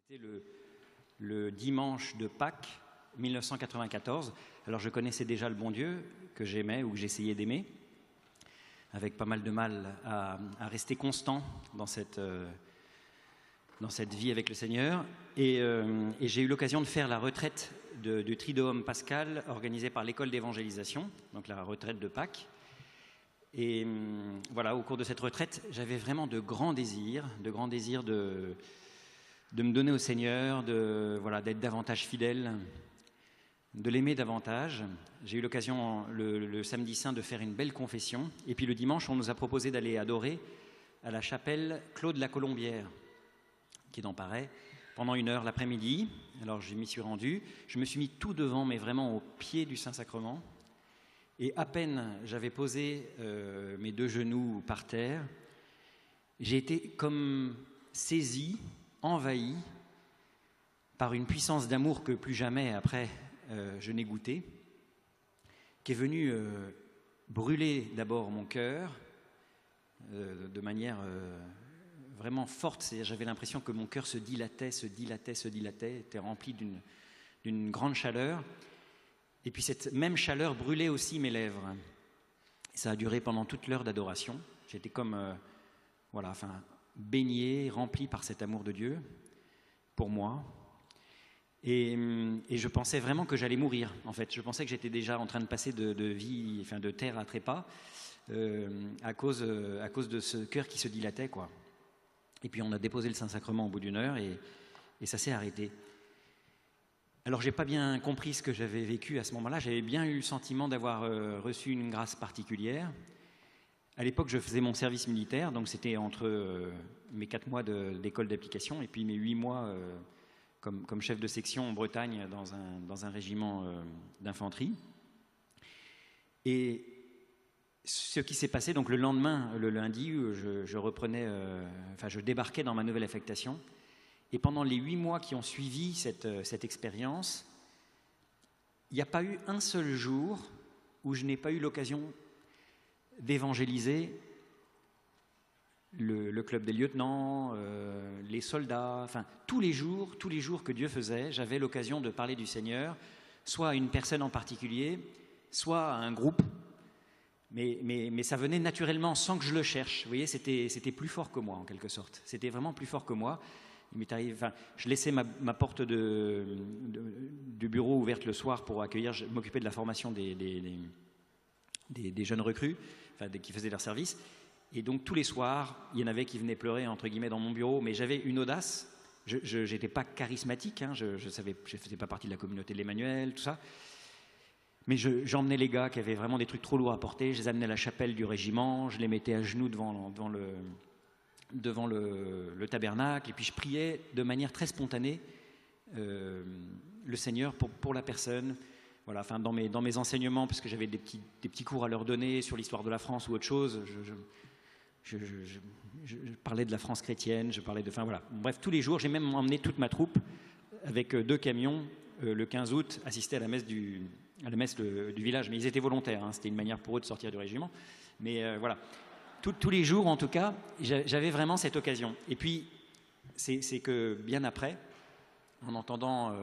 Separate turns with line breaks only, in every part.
C'était le dimanche de Pâques 1994. Alors je connaissais déjà le bon Dieu que j'aimais ou que j'essayais d'aimer, avec pas mal de mal à rester constant dans cette vie avec le Seigneur. Et j'ai eu l'occasion de faire la retraite du Triduum pascal organisée par l'école d'évangélisation, donc la retraite de Pâques. Et voilà, au cours de cette retraite, j'avais vraiment de grands désirs de me donner au Seigneur, d'être davantage fidèle, de l'aimer davantage. J'ai eu l'occasion le samedi saint de faire une belle confession. Et puis le dimanche, on nous a proposé d'aller adorer à la chapelle Claude la Colombière, qui est dans Paray, pendant 1 heure l'après-midi. Alors je m'y suis rendu. Je me suis mis tout devant, mais vraiment au pied du Saint-Sacrement. Et à peine j'avais posé mes 2 genoux par terre, j'ai été comme saisi, envahi par une puissance d'amour que plus jamais après je n'ai goûté, qui est venue brûler d'abord mon cœur de manière vraiment forte. J'avais l'impression que mon cœur se dilatait, était rempli d'une grande chaleur. Et puis cette même chaleur brûlait aussi mes lèvres. Et ça a duré pendant toute l'heure d'adoration. J'étais comme baigné, rempli par cet amour de Dieu pour moi. Et je pensais vraiment que j'allais mourir, en fait. Je pensais que j'étais déjà en train de passer de terre à trépas à cause de ce cœur qui se dilatait, quoi. Et puis on a déposé le Saint-Sacrement au bout d'1 heure et ça s'est arrêté. Alors j'ai pas bien compris ce que j'avais vécu à ce moment-là. J'avais bien eu le sentiment d'avoir reçu une grâce particulière. À l'époque, je faisais mon service militaire, donc c'était entre mes 4 mois d'école d'application et puis mes 8 mois comme chef de section en Bretagne dans un régiment d'infanterie. Et ce qui s'est passé, donc le lendemain, le lundi, je débarquais dans ma nouvelle affectation. Et pendant les 8 mois qui ont suivi cette expérience, il n'y a pas eu un seul jour où je n'ai pas eu l'occasion d'évangéliser le club des lieutenants, les soldats, enfin tous les jours que Dieu faisait, j'avais l'occasion de parler du Seigneur, soit à une personne en particulier, soit à un groupe, mais ça venait naturellement sans que je le cherche. Vous voyez, c'était plus fort que moi en quelque sorte. C'était vraiment plus fort que moi. Je laissais ma porte du bureau ouverte le soir pour m'occuper de la formation des jeunes recrues, qui faisaient leur service. Et donc tous les soirs, il y en avait qui venaient pleurer entre guillemets dans mon bureau, mais j'avais une audace. Je n'étais pas charismatique, je faisais pas partie de la communauté de l'Emmanuel, tout ça. Mais j'emmenais les gars qui avaient vraiment des trucs trop lourds à porter, je les amenais à la chapelle du régiment, je les mettais à genoux devant le tabernacle, et puis je priais de manière très spontanée le Seigneur pour la personne. Voilà, dans mes enseignements, parce que j'avais des petits cours à leur donner sur l'histoire de la France ou autre chose, je parlais de la France chrétienne, Bref, tous les jours, j'ai même emmené toute ma troupe avec 2 camions le 15 août assister à la messe du village. Mais ils étaient volontaires, c'était une manière pour eux de sortir du régiment. Mais voilà. Tous les jours, en tout cas, j'avais vraiment cette occasion. Et puis, c'est que bien après, en entendant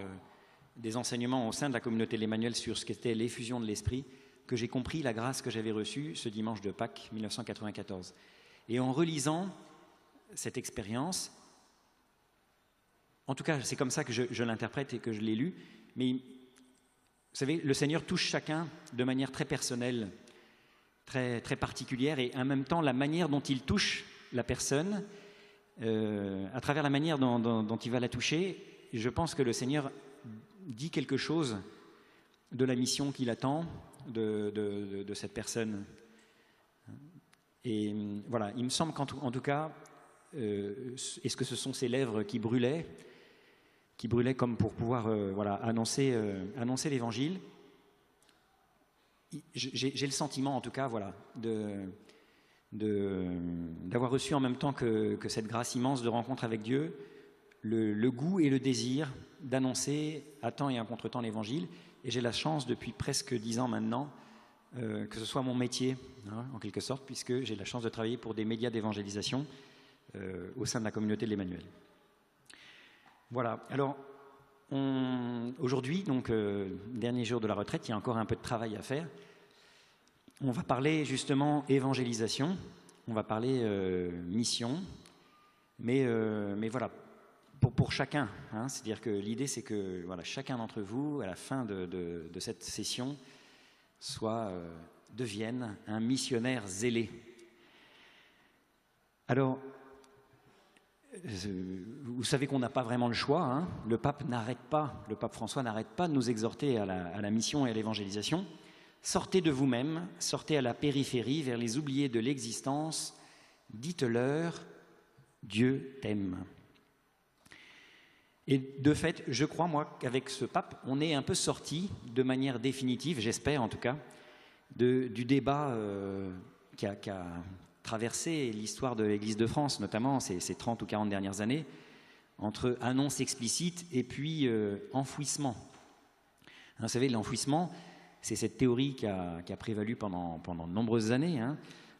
des enseignements au sein de la communauté de l'Emmanuel sur ce qu'était l'effusion de l'Esprit, que j'ai compris la grâce que j'avais reçue ce dimanche de Pâques 1994. Et en relisant cette expérience, en tout cas, c'est comme ça que je l'interprète et que je l'ai lu, mais vous savez, le Seigneur touche chacun de manière très personnelle, très, très particulière, et en même temps la manière dont il touche la personne, à travers la manière dont il va la toucher, je pense que le Seigneur dit quelque chose de la mission qu'il attend de cette personne. Et voilà, il me semble qu'en tout cas, est-ce que ce sont ces lèvres qui brûlaient comme pour pouvoir annoncer l'Évangile. J'ai le sentiment, en tout cas, d'avoir reçu en même temps que cette grâce immense de rencontre avec Dieu, le goût et le désir d'annoncer à temps et à contre-temps l'Évangile. Et j'ai la chance, depuis presque 10 ans maintenant, que ce soit mon métier, en quelque sorte, puisque j'ai la chance de travailler pour des médias d'évangélisation au sein de la communauté de l'Emmanuel. Voilà. Alors, aujourd'hui, donc dernier jour de la retraite, il y a encore un peu de travail à faire. On va parler justement évangélisation, on va parler mission, mais voilà, pour chacun. Hein, c'est-à-dire que l'idée, c'est que voilà, chacun d'entre vous, à la fin de cette session, devienne un missionnaire zélé. Alors, vous savez qu'on n'a pas vraiment le choix. Hein. Le pape François n'arrête pas de nous exhorter à la mission et à l'évangélisation. Sortez de vous-même, sortez à la périphérie, vers les oubliés de l'existence, dites-leur, Dieu t'aime. Et de fait, je crois, moi, qu'avec ce pape, on est un peu sorti de manière définitive, j'espère en tout cas, du débat qui a traversé l'histoire de l'Église de France, notamment ces 30 ou 40 dernières années, entre annonce explicite et puis enfouissement. Vous savez, l'enfouissement, c'est cette théorie qui a prévalu pendant de nombreuses années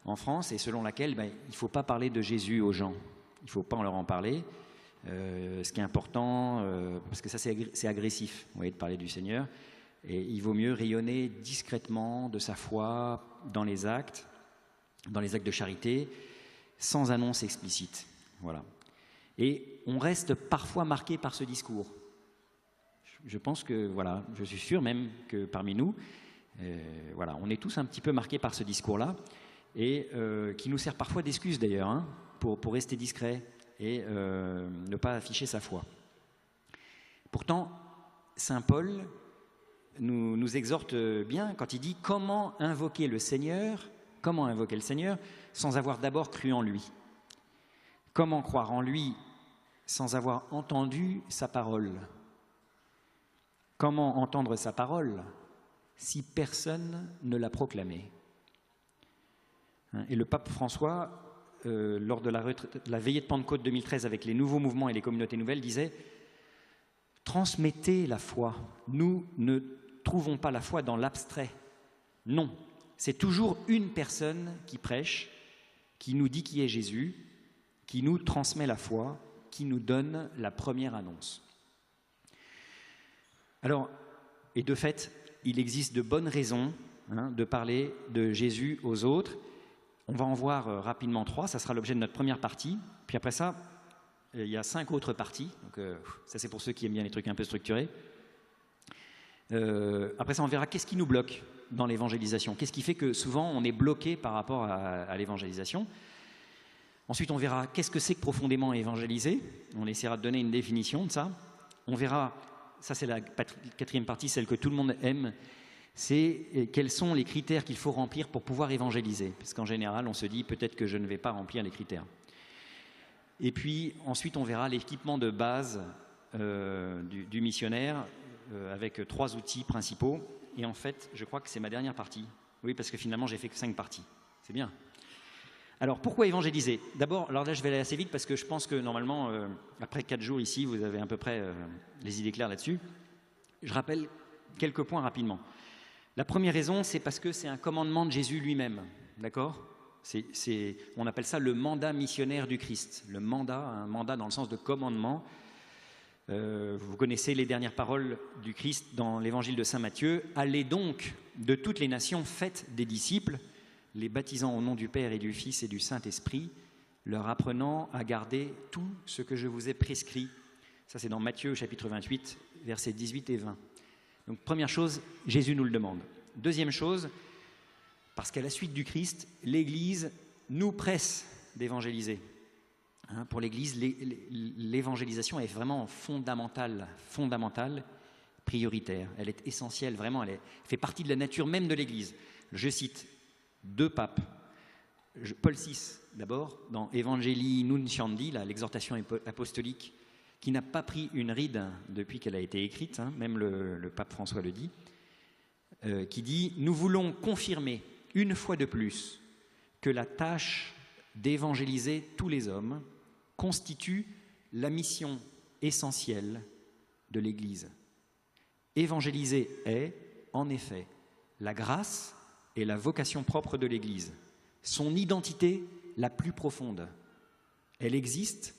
en France, et selon laquelle il ne faut pas parler de Jésus aux gens, il ne faut pas leur en parler. Ce qui est important, parce que ça c'est agressif, vous voyez, de parler du Seigneur, et il vaut mieux rayonner discrètement de sa foi dans les actes de charité, sans annonce explicite. Voilà. Et on reste parfois marqué par ce discours. Je pense que, voilà, je suis sûr même que parmi nous, voilà, on est tous un petit peu marqués par ce discours-là, et qui nous sert parfois d'excuse d'ailleurs, pour rester discret et ne pas afficher sa foi. Pourtant, saint Paul nous exhorte bien quand il dit « Comment invoquer le Seigneur sans avoir d'abord cru en lui ? Comment croire en lui sans avoir entendu sa parole ? Comment entendre sa parole si personne ne l'a proclamée ?» Et le pape François, lors de la veillée de Pentecôte 2013 avec les nouveaux mouvements et les communautés nouvelles, disait « Transmettez la foi. Nous ne trouvons pas la foi dans l'abstrait. Non, c'est toujours une personne qui prêche, qui nous dit qui est Jésus, qui nous transmet la foi, qui nous donne la première annonce. » Alors, et de fait, il existe de bonnes raisons de parler de Jésus aux autres. On va en voir rapidement 3, ça sera l'objet de notre première partie. Puis après ça, il y a 5 autres parties. Donc, ça, c'est pour ceux qui aiment bien les trucs un peu structurés. Après ça, on verra qu'est-ce qui nous bloque dans l'évangélisation. Qu'est-ce qui fait que souvent, on est bloqué par rapport à l'évangélisation. Ensuite, on verra qu'est-ce que c'est que profondément évangéliser. On essaiera de donner une définition de ça. On verra, ça c'est la 4e partie, celle que tout le monde aime, c'est quels sont les critères qu'il faut remplir pour pouvoir évangéliser. Parce qu'en général, on se dit peut-être que je ne vais pas remplir les critères. Et puis ensuite, on verra l'équipement de base du missionnaire avec 3 outils principaux. Et en fait, je crois que c'est ma dernière partie. Oui, parce que finalement, j'ai fait que 5 parties. C'est bien. Alors, pourquoi évangéliser ? D'abord, alors là, je vais aller assez vite parce que je pense que normalement, après 4 jours ici, vous avez à peu près les idées claires là-dessus. Je rappelle quelques points rapidement. La première raison, c'est parce que c'est un commandement de Jésus lui-même, d'accord ? On appelle ça le mandat missionnaire du Christ. Le mandat, un mandat dans le sens de commandement. Vous connaissez les dernières paroles du Christ dans l'évangile de saint Matthieu. « Allez donc de toutes les nations, faites des disciples, les baptisant au nom du Père et du Fils et du Saint-Esprit, leur apprenant à garder tout ce que je vous ai prescrit. » Ça, c'est dans Matthieu, chapitre 28, versets 18 et 20. Donc, première chose, Jésus nous le demande. Deuxième chose, parce qu'à la suite du Christ, l'Église nous presse d'évangéliser. Pour l'Église, l'évangélisation est vraiment fondamentale, prioritaire. Elle est essentielle, vraiment, elle fait partie de la nature même de l'Église. Je cite 2 papes, Paul VI d'abord, dans Evangelii Nunciandi, l'exhortation apostolique, qui n'a pas pris une ride depuis qu'elle a été écrite, même le pape François le dit, qui dit « Nous voulons confirmer une fois de plus que la tâche d'évangéliser tous les hommes constitue la mission essentielle de l'Église. Évangéliser est, en effet, la grâce et la vocation propre de l'Église, son identité la plus profonde. Elle existe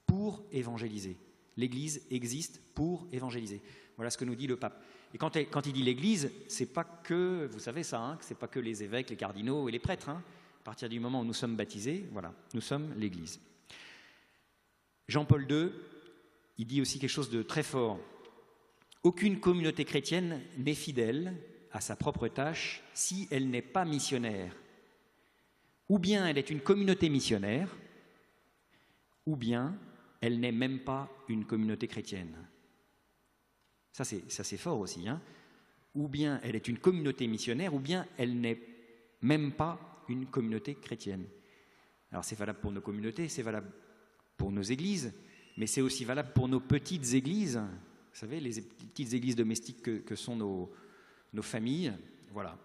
pour évangéliser. L'Église existe pour évangéliser. Voilà ce que nous dit le pape. Et quand il dit l'Église, c'est pas que, vous savez ça, hein, c'est pas que les évêques, les cardinaux et les prêtres. Hein. À partir du moment où nous sommes baptisés, voilà, nous sommes l'Église. Jean-Paul II, il dit aussi quelque chose de très fort. Aucune communauté chrétienne n'est fidèle à sa propre tâche si elle n'est pas missionnaire. Ou bien elle est une communauté missionnaire, ou bien elle n'est même pas une communauté chrétienne. Ça c'est fort aussi. Hein. Ou bien elle est une communauté missionnaire, ou bien elle n'est même pas une communauté chrétienne. Alors c'est valable pour nos communautés, c'est valable pour nos églises, mais c'est aussi valable pour nos petites églises. Vous savez, les petites églises domestiques que sont nos familles. Voilà.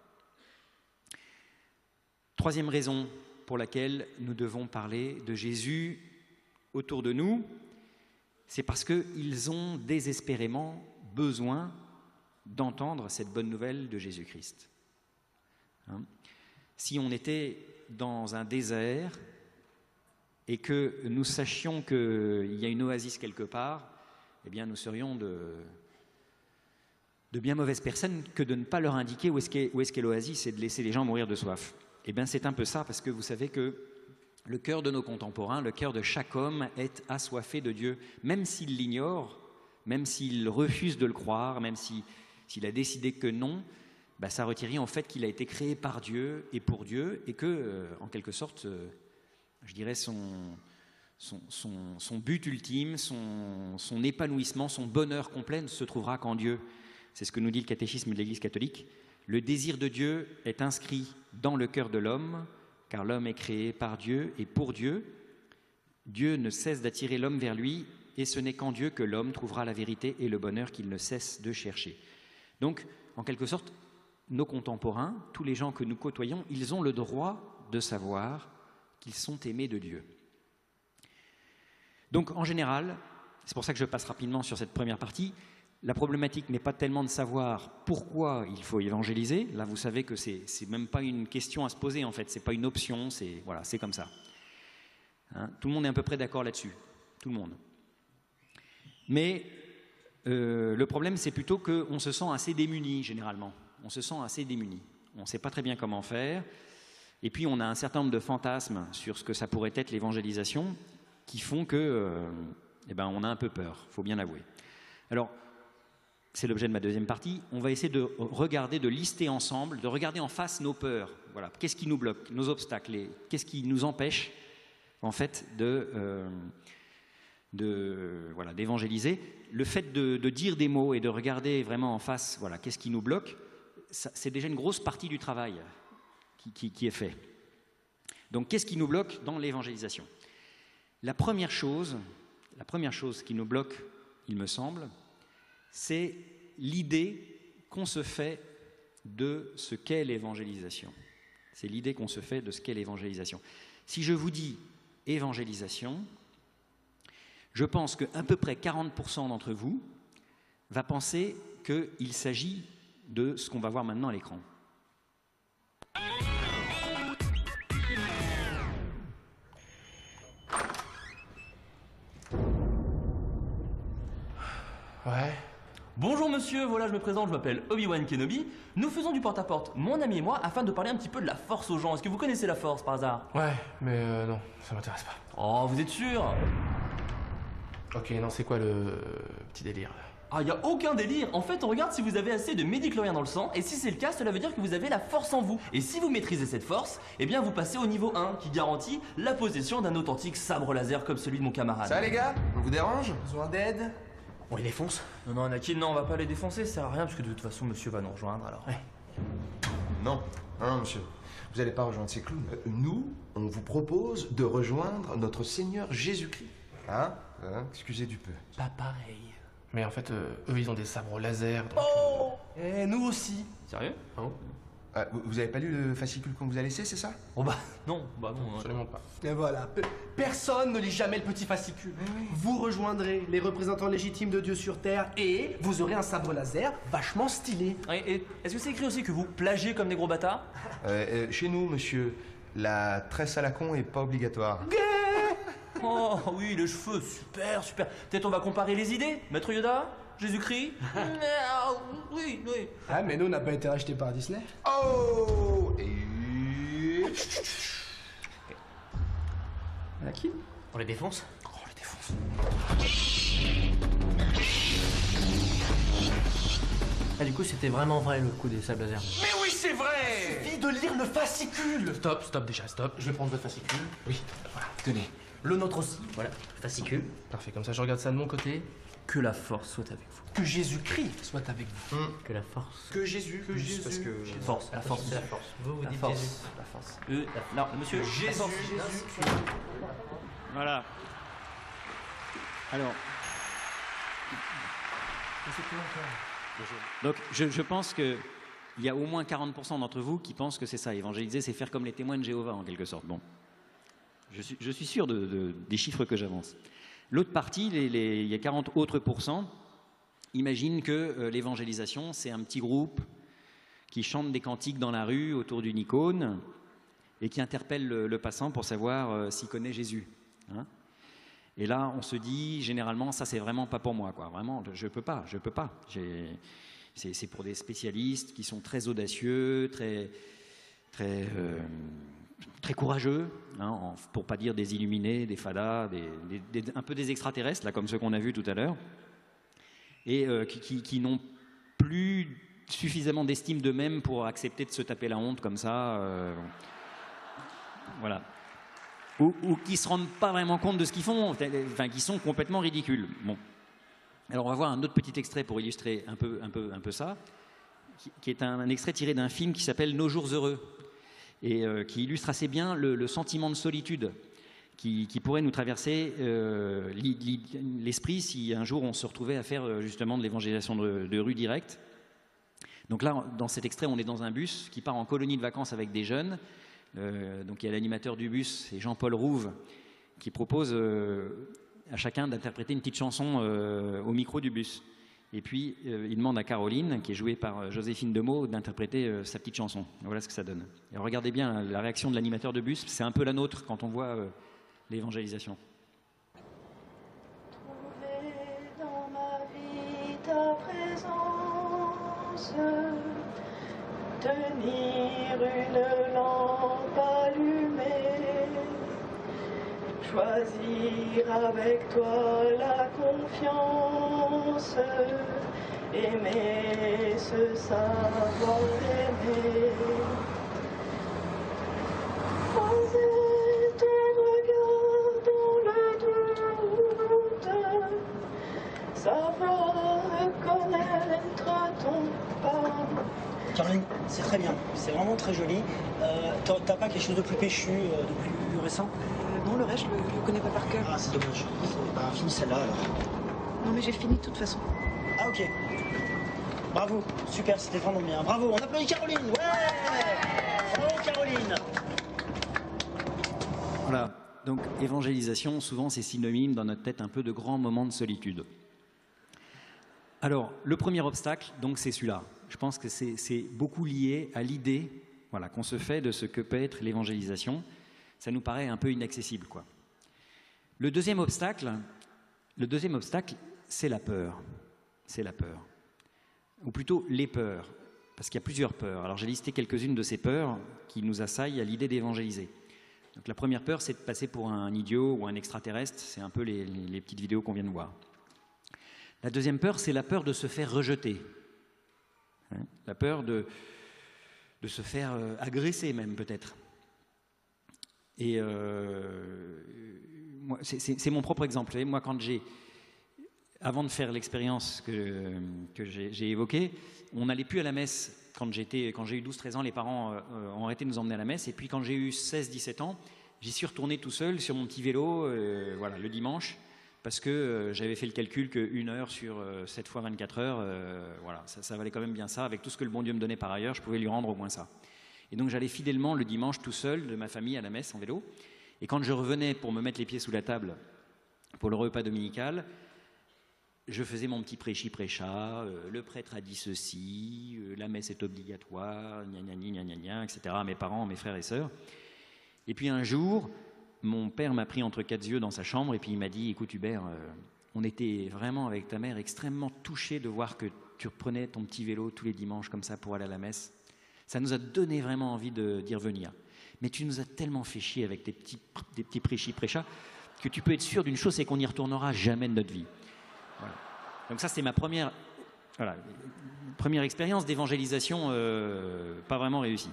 Troisième raison pour laquelle nous devons parler de Jésus autour de nous, c'est parce qu'ils ont désespérément besoin d'entendre cette bonne nouvelle de Jésus-Christ. Hein? Si on était dans un désert et que nous sachions qu'il y a une oasis quelque part, eh bien nous serions de bien mauvaises personnes que de ne pas leur indiquer où est-ce qu'est l'oasis et de laisser les gens mourir de soif. Eh bien c'est un peu ça, parce que vous savez que le cœur de nos contemporains, le cœur de chaque homme est assoiffé de Dieu, même s'il l'ignore, même s'il refuse de le croire, même s'il a décidé que non, ça retirerait en fait qu'il a été créé par Dieu et pour Dieu, et que, en quelque sorte, je dirais son but ultime, son épanouissement, son bonheur complet ne se trouvera qu'en Dieu. C'est ce que nous dit le catéchisme de l'Église catholique. Le désir de Dieu est inscrit dans le cœur de l'homme, car l'homme est créé par Dieu et pour Dieu. Dieu ne cesse d'attirer l'homme vers lui, et ce n'est qu'en Dieu que l'homme trouvera la vérité et le bonheur qu'il ne cesse de chercher. Donc, en quelque sorte, nos contemporains, tous les gens que nous côtoyons, ils ont le droit de savoir qu'ils sont aimés de Dieu. Donc, en général, c'est pour ça que je passe rapidement sur cette première partie, la problématique n'est pas tellement de savoir pourquoi il faut évangéliser. Là, vous savez que c'est même pas une question à se poser, en fait. C'est pas une option, c'est comme ça. Hein, tout le monde est à peu près d'accord là-dessus. Tout le monde. Mais le problème, c'est plutôt qu'on se sent assez démuni, généralement. On se sent assez démuni. On ne sait pas très bien comment faire. Et puis, on a un certain nombre de fantasmes sur ce que ça pourrait être l'évangélisation qui font que, on a un peu peur, il faut bien l'avouer. Alors, c'est l'objet de ma deuxième partie. On va essayer de regarder, de lister ensemble, de regarder en face nos peurs. Voilà. Qu'est-ce qui nous bloque, nos obstacles, qu'est-ce qui nous empêche, en fait, d'évangéliser. Le fait de dire des mots et de regarder vraiment en face, voilà, qu'est-ce qui nous bloque, c'est déjà une grosse partie du travail qui est fait. Donc, qu'est-ce qui nous bloque dans l'évangélisation ? La première chose qui nous bloque, il me semble, c'est l'idée qu'on se fait de ce qu'est l'évangélisation. C'est l'idée qu'on se fait de ce qu'est l'évangélisation. Si je vous dis évangélisation, je pense qu'à peu près 40% d'entre vous va penser qu'il s'agit de ce qu'on va voir maintenant à l'écran.
Ouais.
Bonjour monsieur, voilà je me présente, je m'appelle Obi-Wan Kenobi. Nous faisons du porte-à-porte, mon ami et moi, afin de parler un petit peu de la force aux gens. Est-ce que vous connaissez la force par hasard?
Ouais, mais non, ça m'intéresse pas.
Oh, vous êtes sûr?
Ok, non, c'est quoi le petit délire?
Ah, y a aucun délire. En fait, on regarde si vous avez assez de médicloriens dans le sang, et si c'est le cas, cela veut dire que vous avez la force en vous. Et si vous maîtrisez cette force, eh bien vous passez au niveau 1, qui garantit la possession d'un authentique sabre laser comme celui de mon camarade.
Ça va les gars? On vous dérange? Besoin d'aide?
On les défonce?
Non, Anakin, non, on va pas les défoncer, ça sert à rien, parce que de toute façon, monsieur va nous rejoindre, alors. Ouais.
Non, monsieur. Vous allez pas rejoindre ces clowns. Nous, on vous propose de rejoindre notre Seigneur Jésus-Christ. Hein? Excusez du peu.
Pas pareil.
Mais en fait, eux, ils ont des sabres laser. Donc,
Oh
Et nous aussi.
Sérieux?
Ah bon?
Vous avez pas lu le fascicule qu'on vous a laissé, c'est ça?
Oh non.
Absolument pas.
Et voilà, personne ne lit jamais le petit fascicule. Vous rejoindrez les représentants légitimes de Dieu sur Terre et vous aurez un sabre laser vachement stylé.
Et est-ce que c'est écrit aussi que vous plagiez comme des gros bâtards?
Chez nous, monsieur, la tresse à la con est pas obligatoire.
Oh oui, les cheveux, super, super. Peut-être on va comparer les idées, Maître Yoda, Jésus-Christ. Oui, oui.
Ah, mais nous, on n'a pas été rachetés par Disney.
Oh et...
À qui?
On les défonce?
On les défonce.
Ah, du coup, c'était vraiment vrai le coup des sables laser.
Mais oui, c'est vrai!
Il suffit de lire le fascicule.
Stop déjà, stop. Je vais prendre votre fascicule. Oui, voilà, tenez.
Le nôtre aussi.
Voilà, fascicule.
Parfait, comme ça je regarde ça de mon côté.
Que la force soit avec vous.
Que Jésus-Christ soit avec vous.
Que la force.
Que Jésus, parce que...
Force, la force.
C'est la force. Vous
La
dites
force.
Jésus.
La force. Non, monsieur.
Jésus,
Voilà. Alors. Donc, je pense qu'il y a au moins 40% d'entre vous qui pensent que c'est ça. Évangéliser, c'est faire comme les témoins de Jéhovah, en quelque sorte. Bon. Je suis sûr des chiffres que j'avance. L'autre partie, il y a 40 autres pourcents, imaginent que l'évangélisation, c'est un petit groupe qui chante des cantiques dans la rue autour d'une icône et qui interpelle le passant pour savoir s'il connaît Jésus. Hein. Et là, on se dit, généralement, ça, c'est vraiment pas pour moi, quoi. Vraiment, je peux pas. C'est pour des spécialistes qui sont très audacieux, très courageux, hein, pour pas dire des illuminés, des fadas, un peu des extraterrestres, là, comme ceux qu'on a vus tout à l'heure, et qui n'ont plus suffisamment d'estime d'eux-mêmes pour accepter de se taper la honte comme ça. Voilà. Ou qui ne se rendent pas vraiment compte de ce qu'ils font, enfin, qui sont complètement ridicules. Bon. Alors, on va voir un autre petit extrait pour illustrer un peu ça, qui est un extrait tiré d'un film qui s'appelle Nos jours heureux, et qui illustre assez bien le sentiment de solitude qui pourrait nous traverser l'esprit si un jour on se retrouvait à faire justement de l'évangélisation de rue directe. Donc là, dans cet extrait, on est dans un bus qui part en colonie de vacances avec des jeunes. Donc il y a l'animateur du bus, c'est Jean-Paul Rouve, qui propose à chacun d'interpréter une petite chanson au micro du bus. Et puis il demande à Caroline, qui est jouée par Joséphine Demeaux, d'interpréter sa petite chanson. Voilà ce que ça donne. Et regardez bien la réaction de l'animateur de bus, c'est un peu la nôtre quand on voit l'évangélisation.
Trouver dans ma vie ta présence, tenir une lampe allumée, choisir avec toi la confiance, aimer se savoir aimer. Poser ton regard dans le doute, savoir reconnaître ton pas.
Caroline, c'est très bien, c'est vraiment très joli. T'as pas quelque chose de plus péchu, de plus récent?
Non, le reste, je le connais pas par cœur.
Ah, c'est dommage. Bah, finis celle-là alors.
Non, mais j'ai fini de toute façon.
Ah, ok. Bravo, super, c'était vraiment bien. Bravo, on applaudit Caroline, ouais! Bravo, Caroline!
Voilà. Donc, évangélisation, souvent, c'est synonyme dans notre tête un peu de grands moments de solitude. Alors, le premier obstacle, donc, c'est celui-là. Je pense que c'est beaucoup lié à l'idée, voilà, qu'on se fait de ce que peut être l'évangélisation. Ça nous paraît un peu inaccessible, quoi. Le deuxième obstacle, c'est la peur. C'est la peur. Ou plutôt les peurs, parce qu'il y a plusieurs peurs. Alors j'ai listé quelques-unes de ces peurs qui nous assaillent à l'idée d'évangéliser. Donc la première peur, c'est de passer pour un idiot ou un extraterrestre. C'est un peu les petites vidéos qu'on vient de voir. La deuxième peur, c'est la peur de se faire rejeter. Hein, la peur de se faire agresser même, peut-être. Et moi, c'est mon propre exemple. Et moi, avant de faire l'expérience que j'ai évoquée, on n'allait plus à la messe. Quand j'ai eu 12-13 ans, les parents ont arrêté de nous emmener à la messe. Et puis quand j'ai eu 16-17 ans, j'y suis retourné tout seul sur mon petit vélo, voilà, le dimanche, parce que j'avais fait le calcul qu'une heure sur 7 fois 24 heures, voilà, ça valait quand même bien ça. Avec tout ce que le bon Dieu me donnait par ailleurs, je pouvais lui rendre au moins ça. Et donc j'allais fidèlement le dimanche tout seul de ma famille à la messe en vélo. Et quand je revenais pour me mettre les pieds sous la table pour le repas dominical, je faisais mon petit prêchi-prêcha, le prêtre a dit ceci, la messe est obligatoire, gna gna gna gna gna, etc. à mes parents, mes frères et sœurs. Et puis un jour, mon père m'a pris entre quatre yeux dans sa chambre et puis il m'a dit, écoute Hubert, on était vraiment avec ta mère extrêmement touchés de voir que tu reprenais ton petit vélo tous les dimanches comme ça pour aller à la messe. Ça nous a donné vraiment envie d'y revenir. Mais tu nous as tellement fait chier avec des petits prêchis-prêchats que tu peux être sûr d'une chose, c'est qu'on n'y retournera jamais de notre vie. Voilà. Donc ça, c'était ma première expérience d'évangélisation pas vraiment réussie.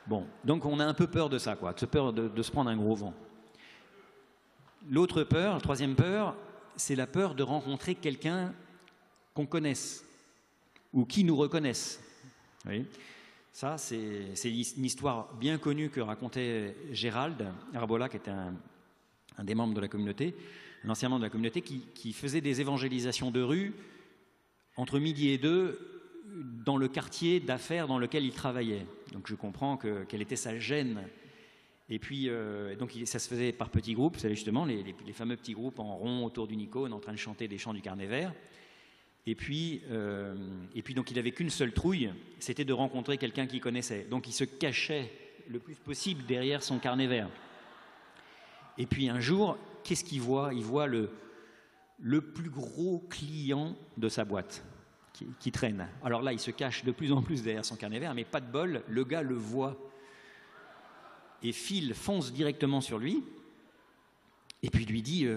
Bon, donc on a un peu peur de ça, quoi, peur de se prendre un gros vent. L'autre peur, la troisième peur, c'est la peur de rencontrer quelqu'un qu'on connaisse ou qui nous reconnaisse. Vous voyez ? Ça, c'est une histoire bien connue que racontait Gérald Arbola, qui était un des membres de la communauté, un ancien membre de la communauté, qui faisait des évangélisations de rue entre midi et 2 dans le quartier d'affaires dans lequel il travaillait. Donc je comprends quelle était sa gêne. Et puis, donc ça se faisait par petits groupes, vous savez justement, les fameux petits groupes en rond autour d'une icône en train de chanter des chants du carnet vert. Et puis donc il n'avait qu'une seule trouille, c'était de rencontrer quelqu'un qu'il connaissait. Donc il se cachait le plus possible derrière son carnet vert. Et puis un jour, qu'est-ce qu'il voit ? Il voit le plus gros client de sa boîte qui traîne. Alors là, il se cache de plus en plus derrière son carnet vert, mais pas de bol, le gars le voit et fonce directement sur lui et puis lui dit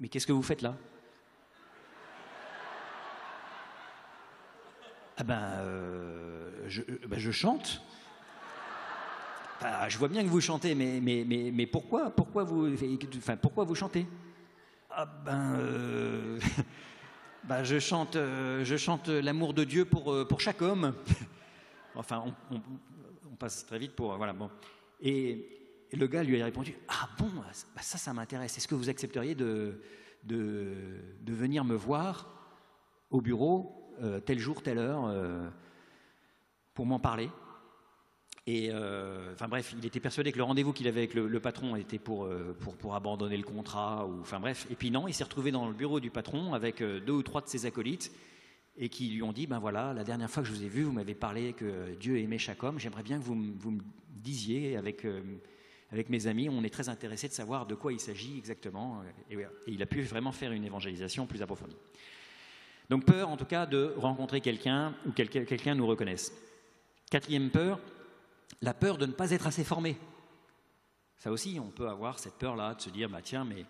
mais qu'est-ce que vous faites là ? Ah je chante. Je vois bien que vous chantez, mais pourquoi vous chantez ? Je chante l'amour de Dieu pour chaque homme. Enfin, on passe très vite pour voilà bon. Et le gars lui a répondu, ah bon, ça m'intéresse. Est-ce que vous accepteriez de venir me voir au bureau tel jour, telle heure pour m'en parler ? Et enfin bref, il était persuadé que le rendez-vous qu'il avait avec le patron était pour abandonner le contrat, ou enfin bref. Et puis non, il s'est retrouvé dans le bureau du patron avec 2 ou 3 de ses acolytes et qui lui ont dit, ben voilà, la dernière fois que je vous ai vu, vous m'avez parlé que Dieu aimait chaque homme. J'aimerais bien que vous me disiez avec mes amis, on est très intéressés de savoir de quoi il s'agit exactement. Et il a pu vraiment faire une évangélisation plus approfondie. Donc peur, en tout cas, de rencontrer quelqu'un ou quelqu'un nous reconnaisse. 4e peur, la peur de ne pas être assez formé. Ça aussi, on peut avoir cette peur-là de se dire, bah tiens, mais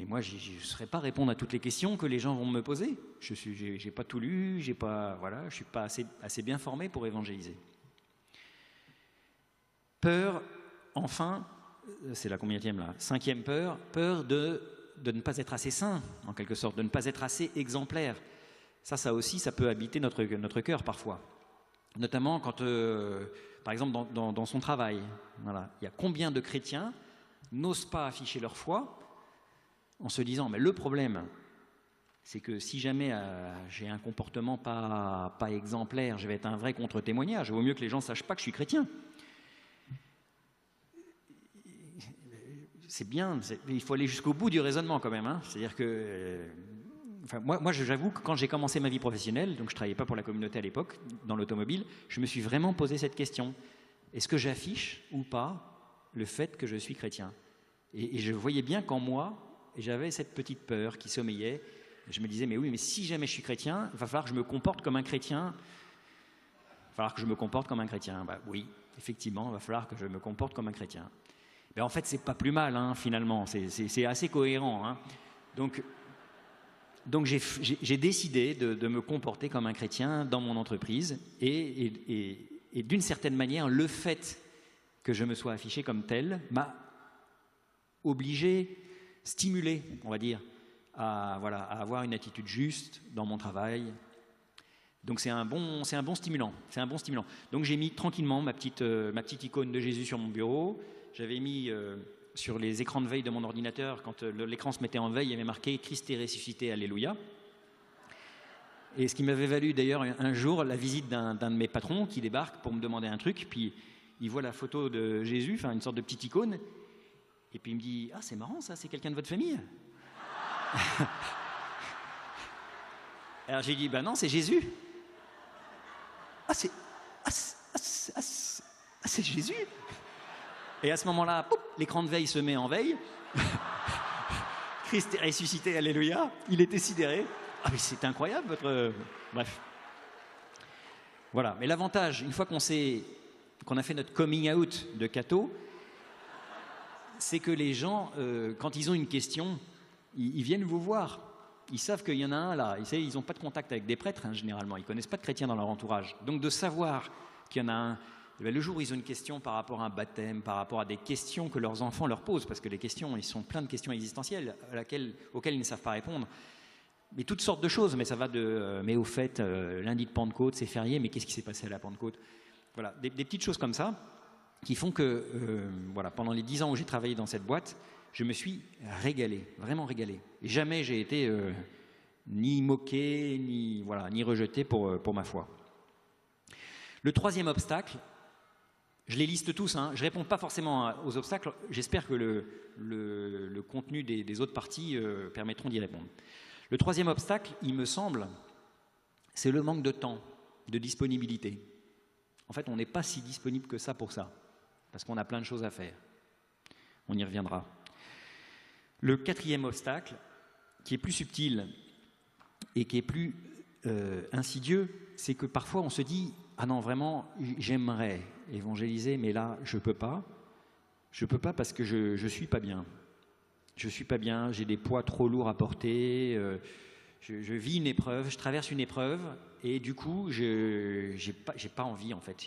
moi, je ne saurais pas répondre à toutes les questions que les gens vont me poser. Je n'ai pas tout lu, je ne suis pas assez bien formé pour évangéliser. Peur, enfin, c'est la combienième là, 5e peur de ne pas être assez saint, en quelque sorte, de ne pas être assez exemplaire. Ça aussi, ça peut habiter notre cœur parfois. Notamment quand, par exemple, dans son travail, voilà, il y a combien de chrétiens n'osent pas afficher leur foi en se disant, mais le problème, c'est que si jamais j'ai un comportement pas exemplaire, je vais être un vrai contre-témoignage, il vaut mieux que les gens ne sachent pas que je suis chrétien. C'est bien, il faut aller jusqu'au bout du raisonnement quand même, hein. C'est-à-dire que... moi, j'avoue que quand j'ai commencé ma vie professionnelle, donc je ne travaillais pas pour la communauté à l'époque, dans l'automobile, je me suis vraiment posé cette question. Est-ce que j'affiche ou pas le fait que je suis chrétien ? Et je voyais bien qu'en moi, j'avais cette petite peur qui sommeillait. Je me disais, mais oui, mais si jamais je suis chrétien, il va falloir que je me comporte comme un chrétien. Il va falloir que je me comporte comme un chrétien. Oui, effectivement, il va falloir que je me comporte comme un chrétien. Mais en fait, c'est pas plus mal, hein, finalement. C'est assez cohérent, hein. Donc j'ai décidé de me comporter comme un chrétien dans mon entreprise et d'une certaine manière, le fait que je me sois affiché comme tel m'a obligé, stimulé, on va dire, à avoir une attitude juste dans mon travail. Donc c'est un bon stimulant. Donc j'ai mis tranquillement ma petite icône de Jésus sur mon bureau. J'avais mis sur les écrans de veille de mon ordinateur, quand l'écran se mettait en veille, il y avait marqué « Christ est ressuscité, Alléluia ». Et ce qui m'avait valu d'ailleurs un jour la visite d'un de mes patrons qui débarque pour me demander un truc, puis il voit la photo de Jésus, enfin une sorte de petite icône, et puis il me dit « Ah, c'est marrant ça, c'est quelqu'un de votre famille ?» Alors j'ai dit « Ben non, c'est Jésus !»« Ah, c'est Jésus !» Et à ce moment-là, poup, l'écran de veille se met en veille. Christ est ressuscité, alléluia. Il était sidéré. Ah mais c'est incroyable votre... Bref. Voilà, mais l'avantage, une fois qu'on a fait notre coming out de catho, c'est que les gens, quand ils ont une question, ils viennent vous voir. Ils savent qu'il y en a un là. Ils n'ont pas de contact avec des prêtres, hein, généralement. Ils ne connaissent pas de chrétiens dans leur entourage. Donc de savoir qu'il y en a un, eh bien, le jour où ils ont une question par rapport à un baptême, par rapport à des questions que leurs enfants leur posent, parce que les questions, ils sont plein de questions existentielles auxquelles ils ne savent pas répondre. Mais toutes sortes de choses, mais ça va de... mais au fait, lundi de Pentecôte, c'est férié, mais qu'est-ce qui s'est passé à la Pentecôte? Voilà, des petites choses comme ça qui font que, voilà, pendant les 10 ans où j'ai travaillé dans cette boîte, je me suis régalé, vraiment régalé. Et jamais j'ai été ni moqué, ni rejeté pour ma foi. Le troisième obstacle, je les liste tous, hein, je ne réponds pas forcément aux obstacles, j'espère que le contenu des autres parties permettront d'y répondre. Le troisième obstacle, il me semble, c'est le manque de temps, de disponibilité. En fait, on n'est pas si disponible que ça pour ça, parce qu'on a plein de choses à faire. On y reviendra. Le quatrième obstacle, qui est plus subtil et qui est plus insidieux, c'est que parfois on se dit « Ah non, vraiment, j'aimerais évangéliser, mais là, je ne peux pas. Je ne peux pas parce que je ne suis pas bien. Je ne suis pas bien, j'ai des poids trop lourds à porter, je vis une épreuve, je traverse une épreuve, et du coup, j'ai pas envie, en fait.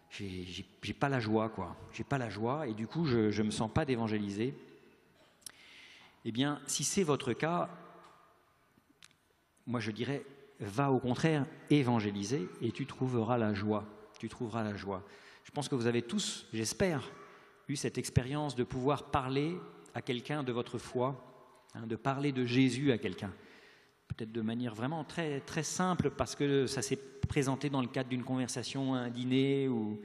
J'ai pas la joie, quoi. J'ai pas la joie, et du coup, je me sens pas d'évangéliser. » Eh bien, si c'est votre cas, moi je dirais, va au contraire évangéliser et tu trouveras la joie. Tu trouveras la joie. Je pense que vous avez tous, j'espère, eu cette expérience de pouvoir parler à quelqu'un de votre foi, hein, de parler de Jésus à quelqu'un. Peut-être de manière vraiment très, très simple parce que ça s'est présenté dans le cadre d'une conversation, un dîner ou...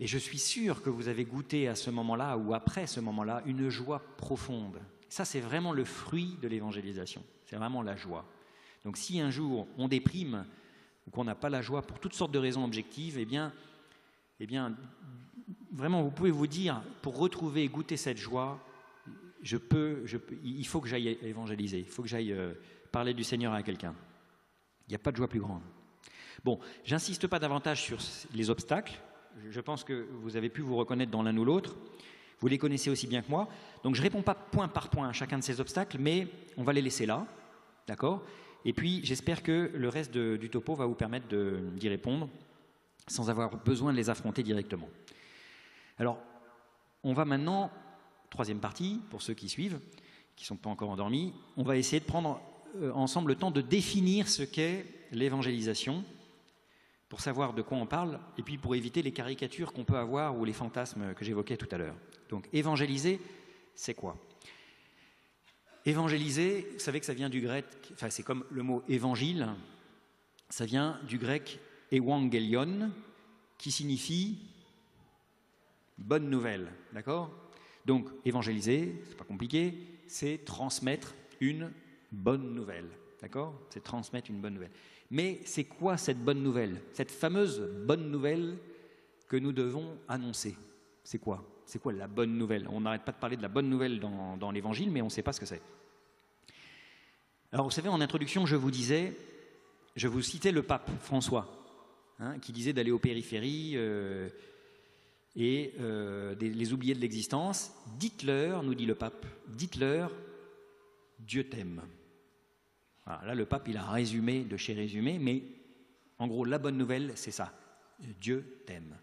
Et je suis sûr que vous avez goûté à ce moment-là ou après ce moment-là une joie profonde. Ça, c'est vraiment le fruit de l'évangélisation. C'est vraiment la joie. Donc si un jour on déprime ou qu'on n'a pas la joie pour toutes sortes de raisons objectives, eh bien vraiment, vous pouvez vous dire, pour retrouver et goûter cette joie, il faut que j'aille évangéliser, il faut que j'aille parler du Seigneur à quelqu'un. Il n'y a pas de joie plus grande. Bon, j'insiste pas davantage sur les obstacles. Je pense que vous avez pu vous reconnaître dans l'un ou l'autre. Vous les connaissez aussi bien que moi. Donc je ne réponds pas point par point à chacun de ces obstacles, mais on va les laisser là. D'accord ? Et puis j'espère que le reste du topo va vous permettre d'y répondre sans avoir besoin de les affronter directement. Alors, on va maintenant, troisième partie, pour ceux qui suivent, qui ne sont pas encore endormis, on va essayer de prendre ensemble le temps de définir ce qu'est l'évangélisation, pour savoir de quoi on parle, et puis pour éviter les caricatures qu'on peut avoir ou les fantasmes que j'évoquais tout à l'heure. Donc, évangéliser, c'est quoi? Évangéliser, vous savez que ça vient du grec, enfin c'est comme le mot évangile, ça vient du grec evangelion, qui signifie bonne nouvelle, d'accord? Donc, évangéliser, c'est pas compliqué, c'est transmettre une bonne nouvelle, d'accord? C'est transmettre une bonne nouvelle. Mais c'est quoi cette bonne nouvelle? Cette fameuse bonne nouvelle que nous devons annoncer. C'est quoi? C'est quoi la bonne nouvelle? On n'arrête pas de parler de la bonne nouvelle dans l'Évangile, mais on ne sait pas ce que c'est. Alors, vous savez, en introduction, je vous citais le pape François, hein, qui disait d'aller aux périphéries les oubliés de l'existence. Dites-leur, nous dit le pape, dites-leur, Dieu t'aime. Voilà, là, le pape, il a résumé de chez résumé, mais en gros, la bonne nouvelle, c'est ça. Dieu t'aime.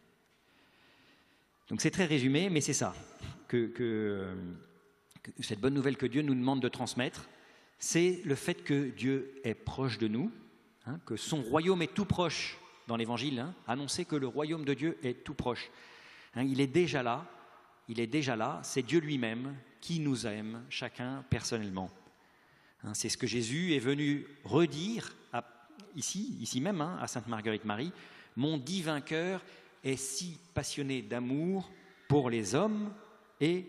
Donc c'est très résumé, mais c'est ça. Que cette bonne nouvelle que Dieu nous demande de transmettre, c'est le fait que Dieu est proche de nous, hein, que son royaume est tout proche dans l'Évangile. Hein, annoncer que le royaume de Dieu est tout proche. Hein, il est déjà là, c'est Dieu lui-même qui nous aime, chacun personnellement. Hein, c'est ce que Jésus est venu redire ici même, hein, à Sainte Marguerite Marie. Mon divin cœur est si passionné d'amour pour les hommes et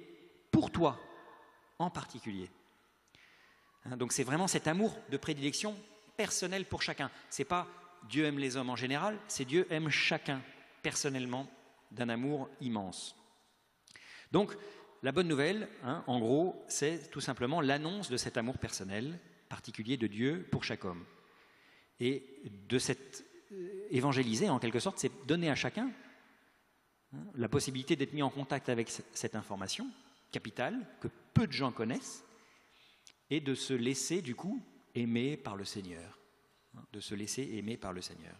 pour toi en particulier. Hein, donc c'est vraiment cet amour de prédilection personnel pour chacun. C'est pas Dieu aime les hommes en général, c'est Dieu aime chacun personnellement d'un amour immense. Donc, la bonne nouvelle, en gros, c'est tout simplement l'annonce de cet amour personnel particulier de Dieu pour chaque homme. Et de cette évangéliser, en quelque sorte, c'est donner à chacun la possibilité d'être mis en contact avec cette information capitale que peu de gens connaissent et de se laisser, du coup, aimer par le Seigneur. De se laisser aimer par le Seigneur.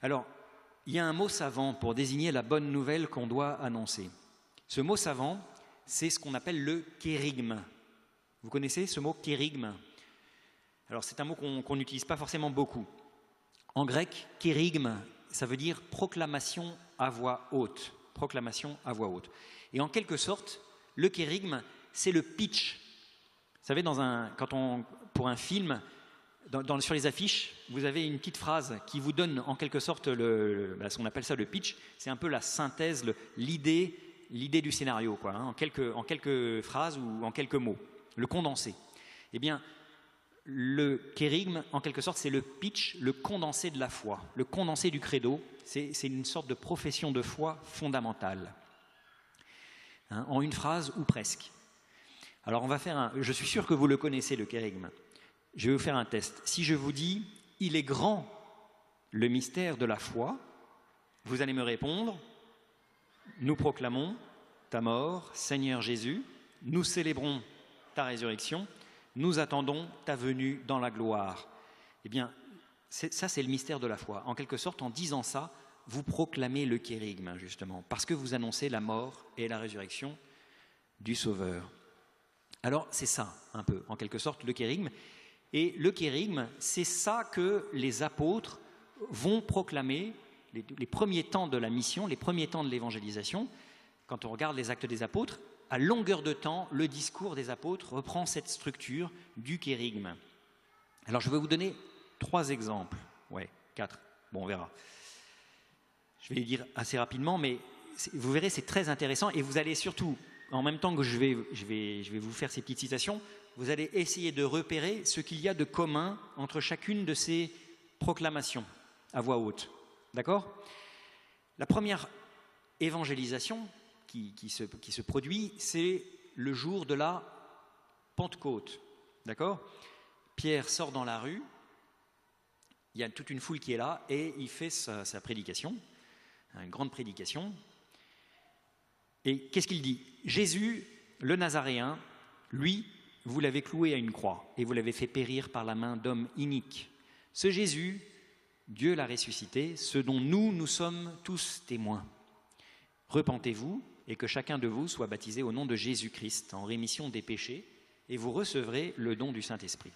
Alors, il y a un mot savant pour désigner la bonne nouvelle qu'on doit annoncer. Ce mot savant, c'est ce qu'on appelle le kérygme. Vous connaissez ce mot kérygme? Alors, c'est un mot qu'on n'utilise pas forcément beaucoup. En grec, kérygme, ça veut dire proclamation à voix haute. Proclamation à voix haute. Et en quelque sorte, le kérygme, c'est le pitch. Vous savez, pour un film, sur les affiches, vous avez une petite phrase qui vous donne en quelque sorte, on appelle ça le pitch, c'est un peu la synthèse, l'idée du scénario, quoi, en quelques phrases ou en quelques mots, le condensé. Eh bien, le kérygme, en quelque sorte, c'est le pitch, le condensé de la foi, le condensé du credo, c'est une sorte de profession de foi fondamentale, en une phrase ou presque. Alors on va faire je suis sûr que vous le connaissez, le kérygme. Je vais vous faire un test. Si je vous dis « Il est grand, le mystère de la foi », vous allez me répondre « Nous proclamons ta mort, Seigneur Jésus, nous célébrons ta résurrection, nous attendons ta venue dans la gloire. » Eh bien, ça c'est le mystère de la foi. En quelque sorte, en disant ça, vous proclamez le kérygme, justement, parce que vous annoncez la mort et la résurrection du Sauveur. Alors, c'est ça, un peu, en quelque sorte, le kérygme. Et le kérygme, c'est ça que les apôtres vont proclamer les premiers temps de la mission, les premiers temps de l'évangélisation. Quand on regarde les actes des apôtres, à longueur de temps, le discours des apôtres reprend cette structure du kérygme. Alors, je vais vous donner 3 exemples. 4. Bon, on verra. Je vais les dire assez rapidement, mais vous verrez, c'est très intéressant. Et vous allez surtout, en même temps que je vais vous faire ces petites citations, vous allez essayer de repérer ce qu'il y a de commun entre chacune de ces proclamations à voix haute. D'accord? La première évangélisation qui se produit, c'est le jour de la Pentecôte. D'accord? Pierre sort dans la rue, il y a toute une foule qui est là, et il fait sa prédication, une grande prédication. Et qu'est-ce qu'il dit? Jésus, le Nazaréen, lui, vous l'avez cloué à une croix et vous l'avez fait périr par la main d'hommes iniques. Ce Jésus, Dieu l'a ressuscité, ce dont nous sommes tous témoins. Repentez-vous et que chacun de vous soit baptisé au nom de Jésus-Christ en rémission des péchés et vous recevrez le don du Saint-Esprit.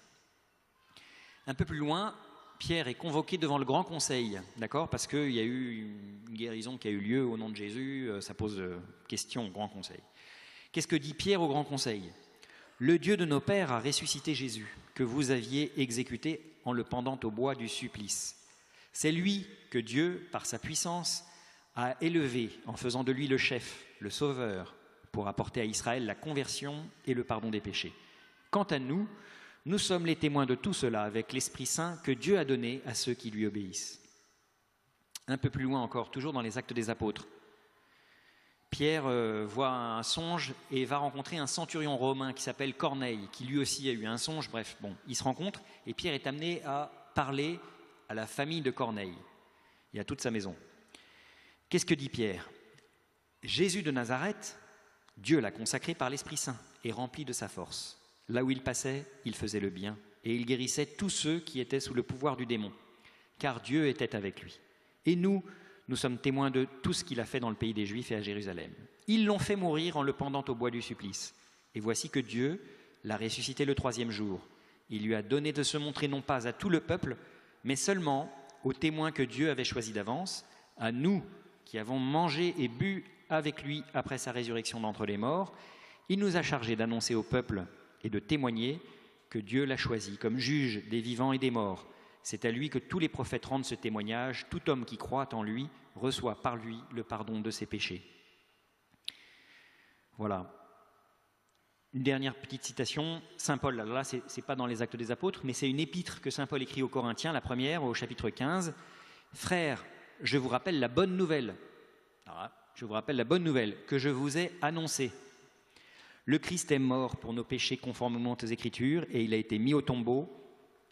Un peu plus loin, Pierre est convoqué devant le Grand Conseil, d'accord, parce qu'il y a eu une guérison qui a eu lieu au nom de Jésus, ça pose question au Grand Conseil. Qu'est-ce que dit Pierre au Grand Conseil? Le Dieu de nos pères a ressuscité Jésus, que vous aviez exécuté en le pendant au bois du supplice. C'est lui que Dieu, par sa puissance, a élevé en faisant de lui le chef, le sauveur, pour apporter à Israël la conversion et le pardon des péchés. Quant à nous, nous sommes les témoins de tout cela avec l'Esprit Saint que Dieu a donné à ceux qui lui obéissent. Un peu plus loin encore, toujours dans les Actes des Apôtres, Pierre voit un songe et va rencontrer un centurion romain qui s'appelle Corneille, qui lui aussi a eu un songe. Bref, ils se rencontrent et Pierre est amené à parler à la famille de Corneille et à toute sa maison. Qu'est-ce que dit Pierre? Jésus de Nazareth, Dieu l'a consacré par l'Esprit Saint et rempli de sa force. Là où il passait, il faisait le bien et il guérissait tous ceux qui étaient sous le pouvoir du démon, car Dieu était avec lui. Et nous sommes témoins de tout ce qu'il a fait dans le pays des Juifs et à Jérusalem. Ils l'ont fait mourir en le pendant au bois du supplice. Et voici que Dieu l'a ressuscité le 3e jour. Il lui a donné de se montrer non pas à tout le peuple, mais seulement aux témoins que Dieu avait choisis d'avance, à nous qui avons mangé et bu avec lui après sa résurrection d'entre les morts. Il nous a chargés d'annoncer au peuple et de témoigner que Dieu l'a choisi comme juge des vivants et des morts. C'est à lui que tous les prophètes rendent ce témoignage. Tout homme qui croit en lui reçoit par lui le pardon de ses péchés. Voilà. Une dernière petite citation. Saint Paul, là c'est pas dans les Actes des Apôtres, mais c'est une épître que Saint Paul écrit aux Corinthiens, la première, au chapitre 15. « Frères, je vous rappelle la bonne nouvelle Alors là, je vous rappelle la bonne nouvelle que je vous ai annoncée. Le Christ est mort pour nos péchés conformément aux Écritures et il a été mis au tombeau.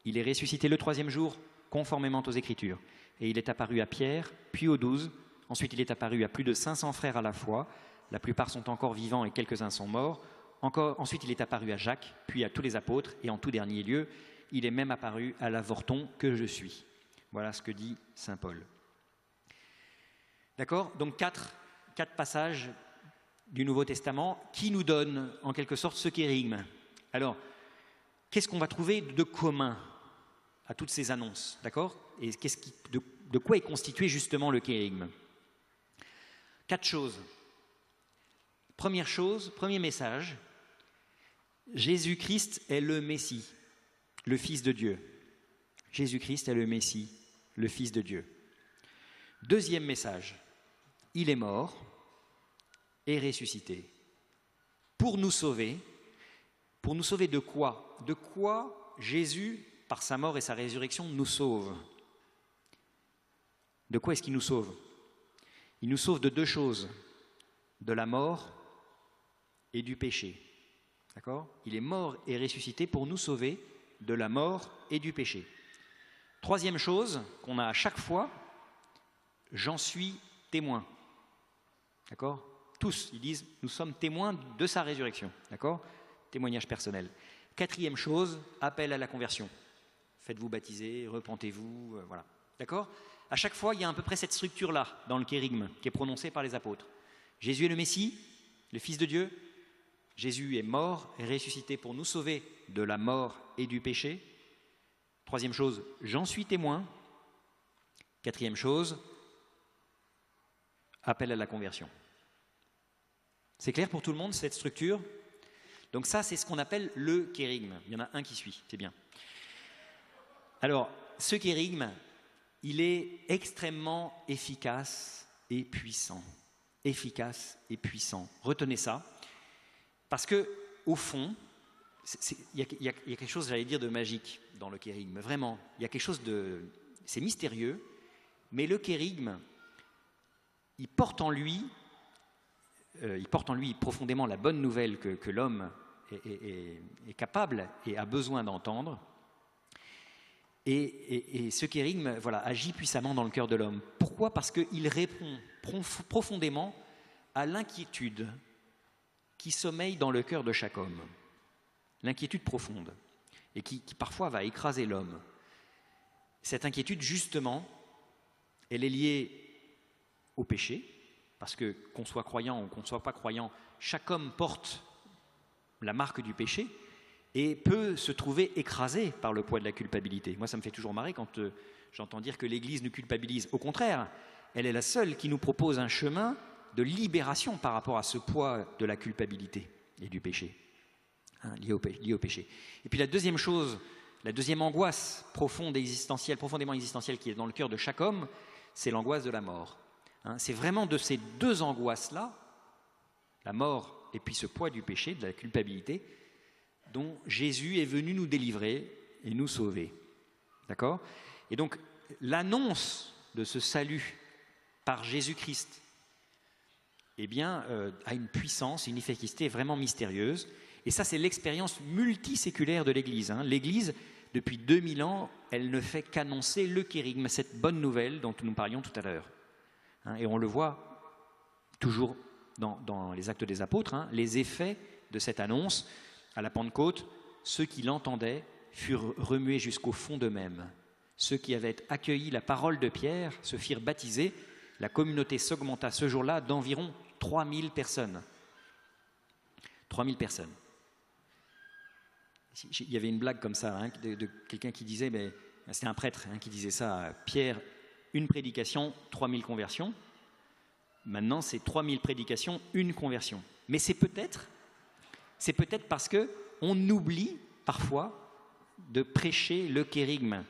Il est ressuscité le 3e jour conformément aux Écritures. Et il est apparu à Pierre, puis aux 12. Ensuite, il est apparu à plus de 500 frères à la fois. La plupart sont encore vivants et quelques-uns sont morts. Ensuite, il est apparu à Jacques, puis à tous les apôtres. Et en tout dernier lieu, il est même apparu à l'avorton que je suis. Voilà ce que dit saint Paul. D'accord? Donc quatre passages du Nouveau Testament qui nous donnent en quelque sorte ce kérigme. Alors, qu'est-ce qu'on va trouver de commun à toutes ces annonces? D'accord? Et de quoi est constitué justement le kérigme? 4 choses. Première chose, premier message, Jésus-Christ est le Messie, le Fils de Dieu. Jésus-Christ est le Messie, le Fils de Dieu. Deuxième message, il est mort et ressuscité pour nous sauver. Pour nous sauver de quoi? De quoi Jésus, par sa mort et sa résurrection, nous sauve? De quoi est-ce qu'il nous sauve? Il nous sauve de 2 choses, de la mort et du péché. D'accord? Il est mort et ressuscité pour nous sauver de la mort et du péché. Troisième chose qu'on a à chaque fois, j'en suis témoin. D'accord? Tous, ils disent, nous sommes témoins de sa résurrection. D'accord? Témoignage personnel. Quatrième chose, appel à la conversion. Faites-vous baptiser, repentez-vous, voilà. D'accord? À chaque fois, il y a à peu près cette structure-là dans le kérigme qui est prononcée par les apôtres. Jésus est le Messie, le Fils de Dieu. Jésus est mort et ressuscité pour nous sauver de la mort et du péché. Troisième chose, j'en suis témoin. Quatrième chose, appel à la conversion. C'est clair pour tout le monde, cette structure? Donc ça, c'est ce qu'on appelle le kérigme. Il y en a un qui suit, c'est bien. Alors, ce kérigme, il est extrêmement efficace et puissant. Efficace et puissant. Retenez ça, parce que au fond, il y a quelque chose, j'allais dire, de magique dans le kérigme. Vraiment, il y a quelque chose de... C'est mystérieux, mais le kérigme, il porte en lui profondément la bonne nouvelle que l'homme est capable et a besoin d'entendre. Et ce kérigme, voilà, agit puissamment dans le cœur de l'homme. Pourquoi? Parce qu'il répond profondément à l'inquiétude qui sommeille dans le cœur de chaque homme. L'inquiétude profonde, et qui parfois va écraser l'homme. Cette inquiétude, justement, elle est liée au péché, parce que qu'on soit croyant ou qu'on ne soit pas croyant, chaque homme porte la marque du péché, et peut se trouver écrasé par le poids de la culpabilité. Moi, ça me fait toujours marrer quand j'entends dire que l'Église nous culpabilise. Au contraire, elle est la seule qui nous propose un chemin de libération par rapport à ce poids de la culpabilité et du péché, hein, lié au péché. Et puis la deuxième chose, la deuxième angoisse profonde et existentielle, profondément existentielle qui est dans le cœur de chaque homme, c'est l'angoisse de la mort. Hein, c'est vraiment de ces 2 angoisses-là, la mort et puis ce poids du péché, de la culpabilité, dont Jésus est venu nous délivrer et nous sauver. D'accord? Et donc, l'annonce de ce salut par Jésus-Christ, eh bien, a une puissance, une efficacité vraiment mystérieuse. Et ça, c'est l'expérience multiséculaire de l'Église. Hein. L'Église, depuis 2000 ans, elle ne fait qu'annoncer le kérigme, cette bonne nouvelle dont nous parlions tout à l'heure. Hein, et on le voit toujours dans les actes des apôtres, hein, les effets de cette annonce. À la Pentecôte, ceux qui l'entendaient furent remués jusqu'au fond d'eux-mêmes. Ceux qui avaient accueilli la parole de Pierre se firent baptiser. La communauté s'augmenta ce jour-là d'environ 3000 personnes. 3000 personnes. Il y avait une blague comme ça, hein, de quelqu'un qui disait, mais c'était un prêtre hein, qui disait ça, Pierre, une prédication, 3000 conversions. Maintenant, c'est 3000 prédications, une conversion. Mais c'est peut-être parce qu'on oublie parfois de prêcher le kérigme.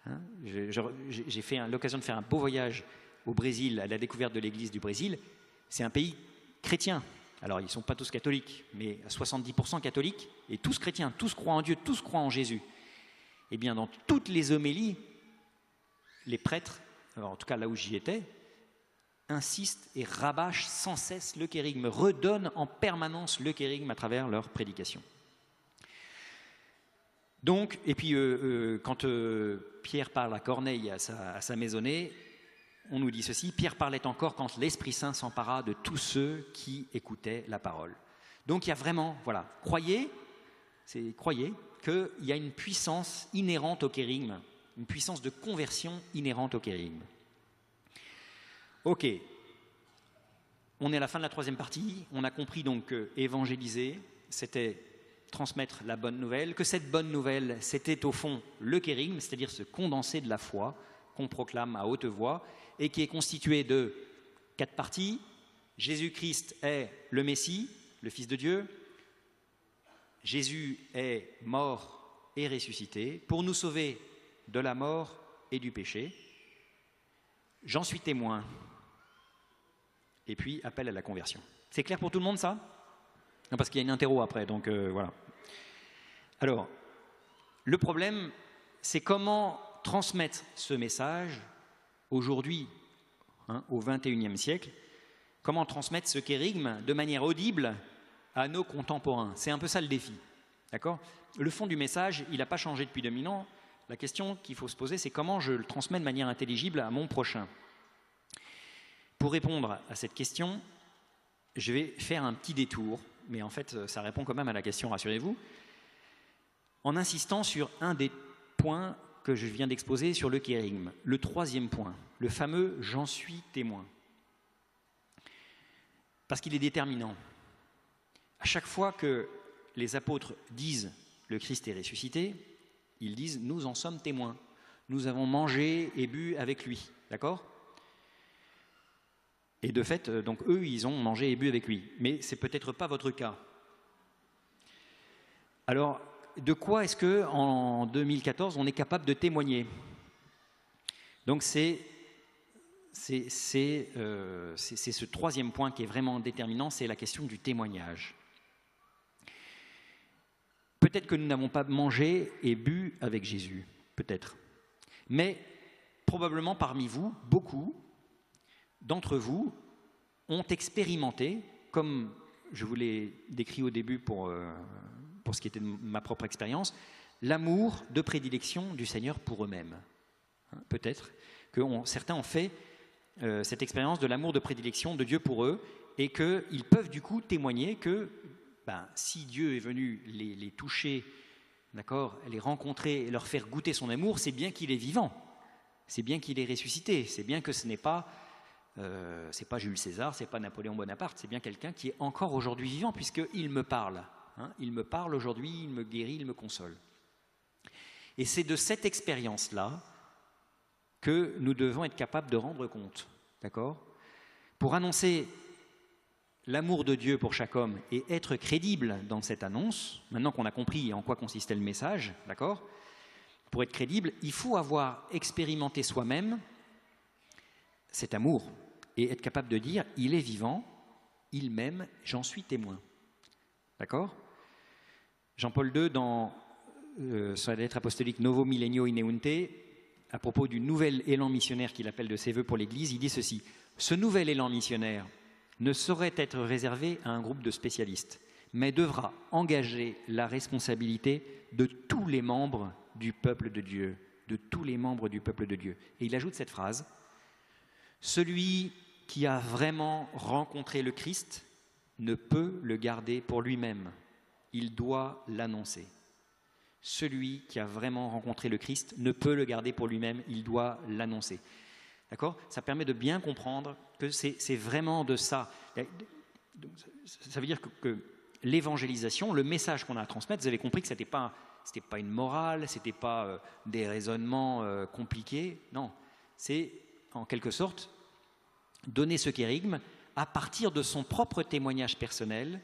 Hein, j'ai fait l'occasion de faire un beau voyage au Brésil, à la découverte de l'église du Brésil. C'est un pays chrétien. Alors, ils ne sont pas tous catholiques, mais à 70% catholiques, et tous chrétiens, tous croient en Dieu, tous croient en Jésus. Eh bien, dans toutes les homélies, les prêtres, alors en tout cas là où j'y étais, insistent et rabâchent sans cesse le kérigme, redonnent en permanence le kérigme à travers leur prédication. Donc, et puis quand Pierre parle à Corneille, à sa maisonnée, on nous dit ceci: Pierre parlait encore quand l'Esprit Saint s'empara de tous ceux qui écoutaient la parole. Donc il y a vraiment, voilà, croyez qu'il y a une puissance inhérente au kérigme, une puissance de conversion inhérente au kérigme. Ok, on est à la fin de la troisième partie, on a compris donc que évangéliser, c'était transmettre la bonne nouvelle, que cette bonne nouvelle, c'était au fond le kérigme, c'est-à-dire ce condensé de la foi qu'on proclame à haute voix et qui est constitué de 4 parties. Jésus-Christ est le Messie, le Fils de Dieu. Jésus est mort et ressuscité pour nous sauver de la mort et du péché. J'en suis témoin. Et puis, appel à la conversion. C'est clair pour tout le monde, ça? Non, parce qu'il y a une interro après, donc voilà. Alors, le problème, c'est comment transmettre ce message aujourd'hui, au XXIe siècle, comment transmettre ce kérigme de manière audible à nos contemporains. C'est un peu ça le défi, d'accord? Le fond du message, il n'a pas changé depuis 2000 ans. La question qu'il faut se poser, c'est comment je le transmets de manière intelligible à mon prochain. Pour répondre à cette question, je vais faire un petit détour, mais en fait, ça répond quand même à la question, rassurez-vous, en insistant sur un des points que je viens d'exposer sur le kérigme, le 3e point, le fameux « j'en suis témoin ». Parce qu'il est déterminant. À chaque fois que les apôtres disent « le Christ est ressuscité », ils disent « nous en sommes témoins, nous avons mangé et bu avec lui ». D'accord ? Et de fait, donc eux, ils ont mangé et bu avec lui. Mais ce n'est peut-être pas votre cas. Alors, de quoi est-ce qu'en 2014, on est capable de témoigner? Donc c'est ce 3e point qui est vraiment déterminant, c'est la question du témoignage. Peut-être que nous n'avons pas mangé et bu avec Jésus, peut-être. Mais probablement parmi vous, beaucoup d'entre vous ont expérimenté, comme je vous l'ai décrit au début pour ce qui était de ma propre expérience, l'amour de prédilection du Seigneur pour eux-mêmes. Peut-être que certains ont fait cette expérience de l'amour de prédilection de Dieu pour eux et qu'ils peuvent du coup témoigner que si Dieu est venu les toucher, d'accord, les rencontrer et leur faire goûter son amour, c'est bien qu'il est vivant, c'est bien qu'il est ressuscité, c'est bien que ce n'est pas Jules César, c'est pas Napoléon Bonaparte, c'est bien quelqu'un qui est encore aujourd'hui vivant puisqu'il me parle. Il me parle aujourd'hui, il me guérit, il me console. Et c'est de cette expérience-là que nous devons être capables de rendre compte, d'accord ? Pour annoncer l'amour de Dieu pour chaque homme et être crédible dans cette annonce, maintenant qu'on a compris en quoi consistait le message, d'accord ? Pour être crédible, il faut avoir expérimenté soi-même cet amour et être capable de dire « il est vivant, il m'aime, j'en suis témoin ». D'accord ? Jean-Paul II, dans sa lettre apostolique Novo Millennio Ineunte, à propos du nouvel élan missionnaire qu'il appelle de ses voeux pour l'Église, il dit ceci: « Ce nouvel élan missionnaire ne saurait être réservé à un groupe de spécialistes, mais devra engager la responsabilité de tous les membres du peuple de Dieu, de tous les membres du peuple de Dieu. » Et il ajoute cette phrase: « Celui qui a vraiment rencontré le Christ ne peut le garder pour lui-même. Il doit l'annoncer. » Celui qui a vraiment rencontré le Christ ne peut le garder pour lui-même, il doit l'annoncer. D'accord ? Ça permet de bien comprendre que c'est vraiment de ça. Ça veut dire que l'évangélisation, le message qu'on a à transmettre, vous avez compris que c'était pas une morale, c'était pas des raisonnements compliqués. Non, c'est en quelque sorte donner ce kérigme à partir de son propre témoignage personnel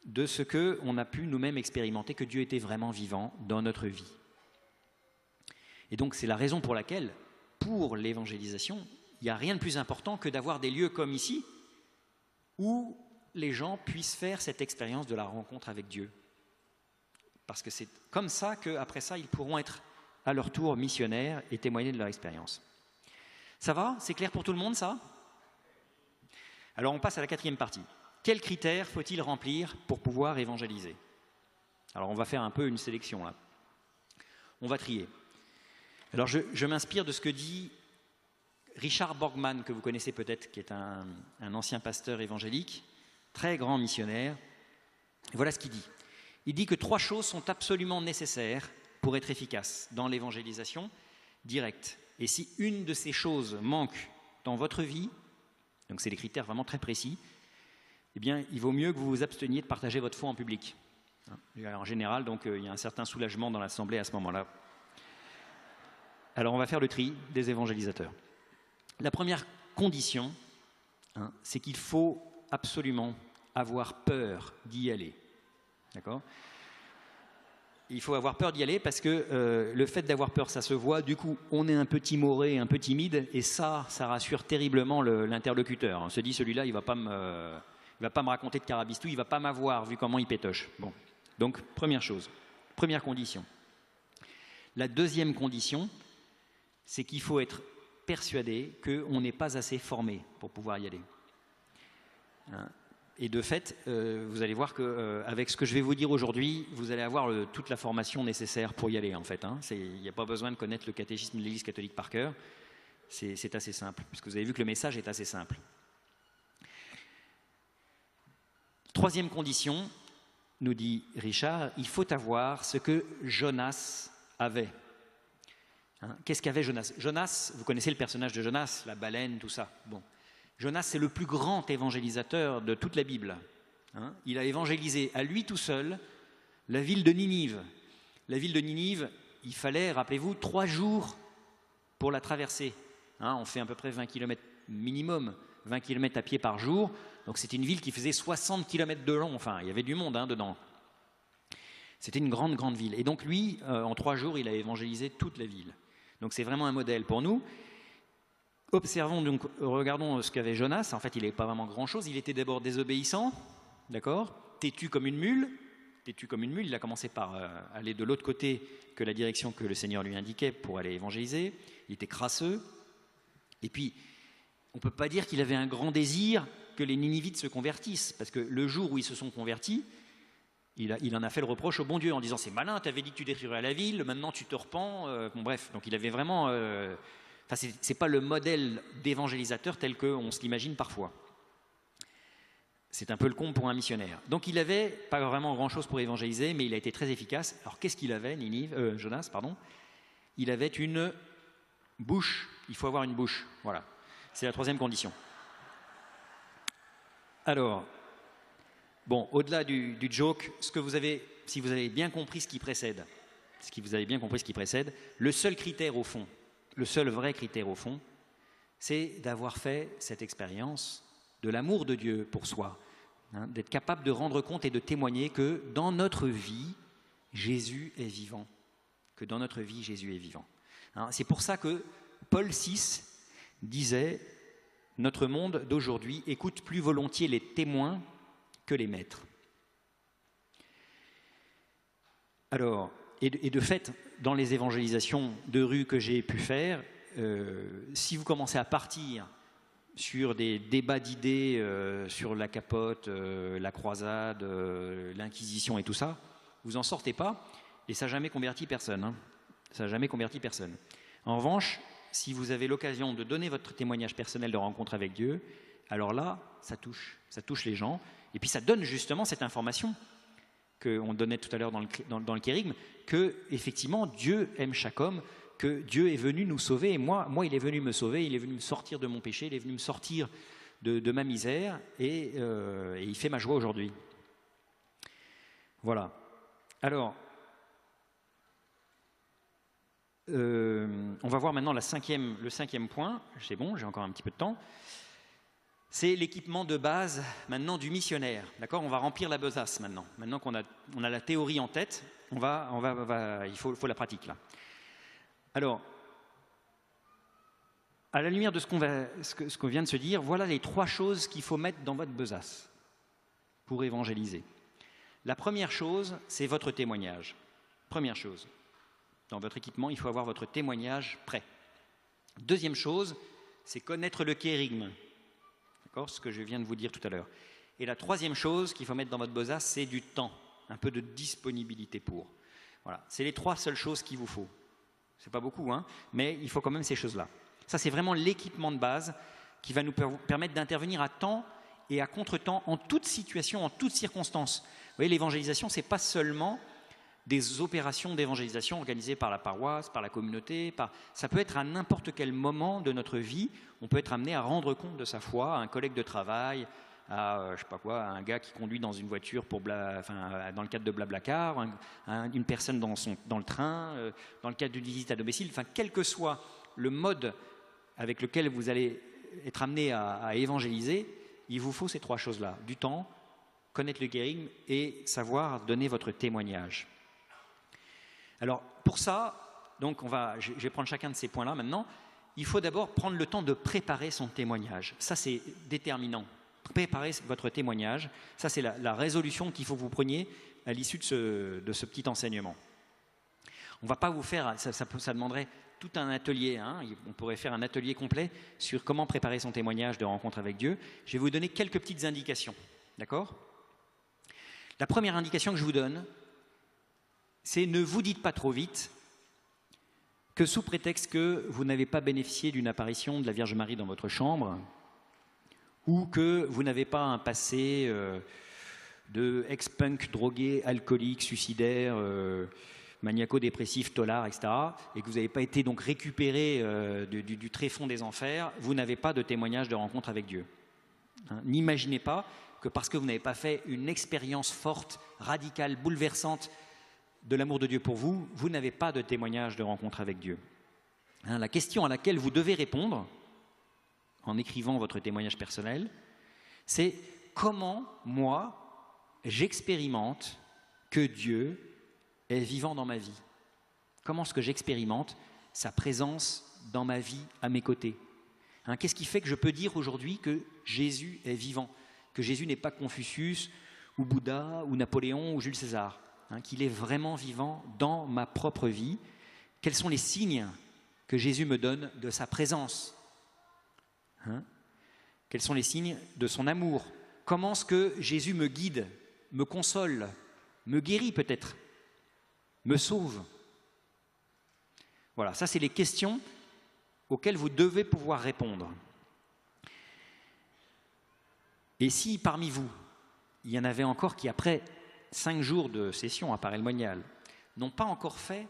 de ce qu'on a pu nous-mêmes expérimenter, que Dieu était vraiment vivant dans notre vie. Et donc c'est la raison pour laquelle, pour l'évangélisation, il n'y a rien de plus important que d'avoir des lieux comme ici, où les gens puissent faire cette expérience de la rencontre avec Dieu. Parce que c'est comme ça qu'après ça, ils pourront être à à leur tour missionnaires et témoigner de leur expérience. Ça va? C'est clair pour tout le monde, ça? Alors on passe à la quatrième partie. Quels critères faut-il remplir pour pouvoir évangéliser? Alors on va faire un peu une sélection là. On va trier. Alors je m'inspire de ce que dit Richard Borgman, que vous connaissez peut-être, qui est un ancien pasteur évangélique, très grand missionnaire. Voilà ce qu'il dit. Il dit que 3 choses sont absolument nécessaires pour être efficace dans l'évangélisation directe. Et si une de ces choses manque dans votre vie, donc c'est des critères vraiment très précis, eh bien, il vaut mieux que vous vous absteniez de partager votre foi en public. En général, donc, il y a un certain soulagement dans l'assemblée à ce moment-là. Alors, on va faire le tri des évangélisateurs. La première condition, c'est qu'il faut absolument avoir peur d'y aller. D'accord ? Il faut avoir peur d'y aller parce que le fait d'avoir peur, ça se voit. Du coup, on est un peu timoré, un peu timide, et ça rassure terriblement l'interlocuteur. On se dit, celui-là, il va pas me raconter de carabistou, il va pas m'avoir vu comment il pétoche. Bon, donc première chose, première condition. La deuxième condition, c'est qu'il faut être persuadé qu'on n'est pas assez formé pour pouvoir y aller. Et de fait, vous allez voir qu'avec ce que je vais vous dire aujourd'hui, vous allez avoir toute la formation nécessaire pour y aller, en fait. Il n'y a pas besoin de connaître le catéchisme de l'Église catholique par cœur. C'est assez simple, puisque vous avez vu que le message est assez simple. Troisième condition, nous dit Richard, il faut avoir ce que Jonas avait. Qu'est-ce qu'avait Jonas? Jonas, vous connaissez le personnage de Jonas, la baleine, tout ça. Bon. Jonas, c'est le plus grand évangélisateur de toute la Bible. Il a évangélisé à lui tout seul la ville de Ninive. La ville de Ninive, il fallait, rappelez-vous, 3 jours pour la traverser. On fait à peu près 20 km minimum, 20 km à pied par jour. Donc c'était une ville qui faisait 60 km de long. Enfin, il y avait du monde dedans. C'était une grande, grande ville. Et donc lui, en 3 jours, il a évangélisé toute la ville. Donc c'est vraiment un modèle pour nous. Observons donc, regardons ce qu'avait Jonas. En fait, il n'avait pas vraiment grand-chose. Il était d'abord désobéissant, d'accord, têtu comme une mule. Têtu comme une mule. Il a commencé par aller de l'autre côté que la direction que le Seigneur lui indiquait pour aller évangéliser. Il était crasseux. Et puis, on ne peut pas dire qu'il avait un grand désir que les Ninivites se convertissent, parce que le jour où ils se sont convertis, il en a fait le reproche au bon Dieu en disant « C'est malin, tu avais dit que tu détruirais la ville, maintenant tu te repens. » Bon, bref, donc il avait vraiment... Enfin, ce n'est pas le modèle d'évangélisateur tel qu'on se l'imagine parfois. C'est un peu le comble pour un missionnaire. Donc il n'avait pas vraiment grand-chose pour évangéliser, mais il a été très efficace. Alors qu'est-ce qu'il avait, Jonas, pardon? Il avait une bouche. Il faut avoir une bouche. Voilà. C'est la troisième condition. Alors, bon, au-delà du joke, si vous avez bien compris ce qui précède, le seul critère au fond, le seul vrai critère au fond, c'est d'avoir fait cette expérience de l'amour de Dieu pour soi, d'être capable de rendre compte et de témoigner que dans notre vie, Jésus est vivant. Que dans notre vie, Jésus est vivant. C'est pour ça que Paul VI disait « Notre monde d'aujourd'hui écoute plus volontiers les témoins que les maîtres. » Alors, et de fait, dans les évangélisations de rue que j'ai pu faire, si vous commencez à partir sur des débats d'idées sur la capote, la croisade, l'Inquisition et tout ça, vous n'en sortez pas et ça n'a jamais converti personne. Ça n'a jamais converti personne. En revanche, si vous avez l'occasion de donner votre témoignage personnel de rencontre avec Dieu, alors là, ça touche les gens. Et puis ça donne justement cette information qu'on donnait tout à l'heure dans le kérigme, que effectivement Dieu aime chaque homme, que Dieu est venu nous sauver. Et moi, il est venu me sauver, il est venu me sortir de mon péché, il est venu me sortir de ma misère, et il fait ma joie aujourd'hui. Voilà. Alors, on va voir maintenant le cinquième point. C'est bon, j'ai encore un petit peu de temps. C'est l'équipement de base maintenant du missionnaire. D'accord ? On va remplir la besace maintenant. Maintenant qu'on a la théorie en tête, il faut la pratique là. Alors, à la lumière de ce qu'on vient de se dire, voilà les 3 choses qu'il faut mettre dans votre besace pour évangéliser. La première chose, c'est votre témoignage. Première chose. Dans votre équipement, il faut avoir votre témoignage prêt. Deuxième chose, c'est connaître le kérigme. D'accord? Ce que je viens de vous dire tout à l'heure. Et la troisième chose qu'il faut mettre dans votre besace, c'est du temps, un peu de disponibilité pour. Voilà, c'est les 3 seules choses qu'il vous faut. C'est pas beaucoup, hein, mais il faut quand même ces choses-là. Ça, c'est vraiment l'équipement de base qui va nous permettre d'intervenir à temps et à contre-temps, en toute situation, en toute circonstance. Vous voyez, l'évangélisation, c'est pas seulement des opérations d'évangélisation organisées par la paroisse, par la communauté, ça peut être à n'importe quel moment de notre vie, on peut être amené à rendre compte de sa foi à un collègue de travail, à je sais pas quoi, à un gars qui conduit dans une voiture dans le cadre de Blablacar, une personne dans le train, dans le cadre d'une visite à domicile, enfin quel que soit le mode avec lequel vous allez être amené à évangéliser, il vous faut ces 3 choses-là, du temps, connaître le guérigme et savoir donner votre témoignage. Alors pour ça, donc je vais prendre chacun de ces points-là maintenant. Il faut d'abord prendre le temps de préparer son témoignage. Ça, c'est déterminant. Préparer votre témoignage, ça c'est la résolution qu'il faut que vous preniez à l'issue de ce petit enseignement. On ne va pas vous faire, ça demanderait tout un atelier, hein, on pourrait faire un atelier complet sur comment préparer son témoignage de rencontre avec Dieu. Je vais vous donner quelques petites indications, d'accord? La première indication que je vous donne, c'est ne vous dites pas trop vite que sous prétexte que vous n'avez pas bénéficié d'une apparition de la Vierge Marie dans votre chambre, ou que vous n'avez pas un passé de ex-punk, drogué, alcoolique, suicidaire, maniaco-dépressif, tolard, etc., et que vous n'avez pas été donc récupéré du tréfonds des enfers, vous n'avez pas de témoignage de rencontre avec Dieu. Hein, n'imaginez pas que parce que vous n'avez pas fait une expérience forte, radicale, bouleversante de l'amour de Dieu pour vous, vous n'avez pas de témoignage de rencontre avec Dieu. Hein, la question à laquelle vous devez répondre, en écrivant votre témoignage personnel, c'est comment, moi, j'expérimente que Dieu est vivant dans ma vie. Comment est-ce que j'expérimente sa présence dans ma vie, à mes côtés? Hein, qu'est-ce qui fait que je peux dire aujourd'hui que Jésus est vivant, que Jésus n'est pas Confucius, ou Bouddha, ou Napoléon, ou Jules César, hein, qu'il est vraiment vivant dans ma propre vie? Quels sont les signes que Jésus me donne de sa présence? Hein? Quels sont les signes de son amour? Comment est-ce que Jésus me guide, me console, me guérit peut-être, me sauve? Voilà, ça c'est les questions auxquelles vous devez pouvoir répondre. Et si parmi vous, il y en avait encore qui, après 5 jours de session à Paray-le-Monial, n'ont pas encore fait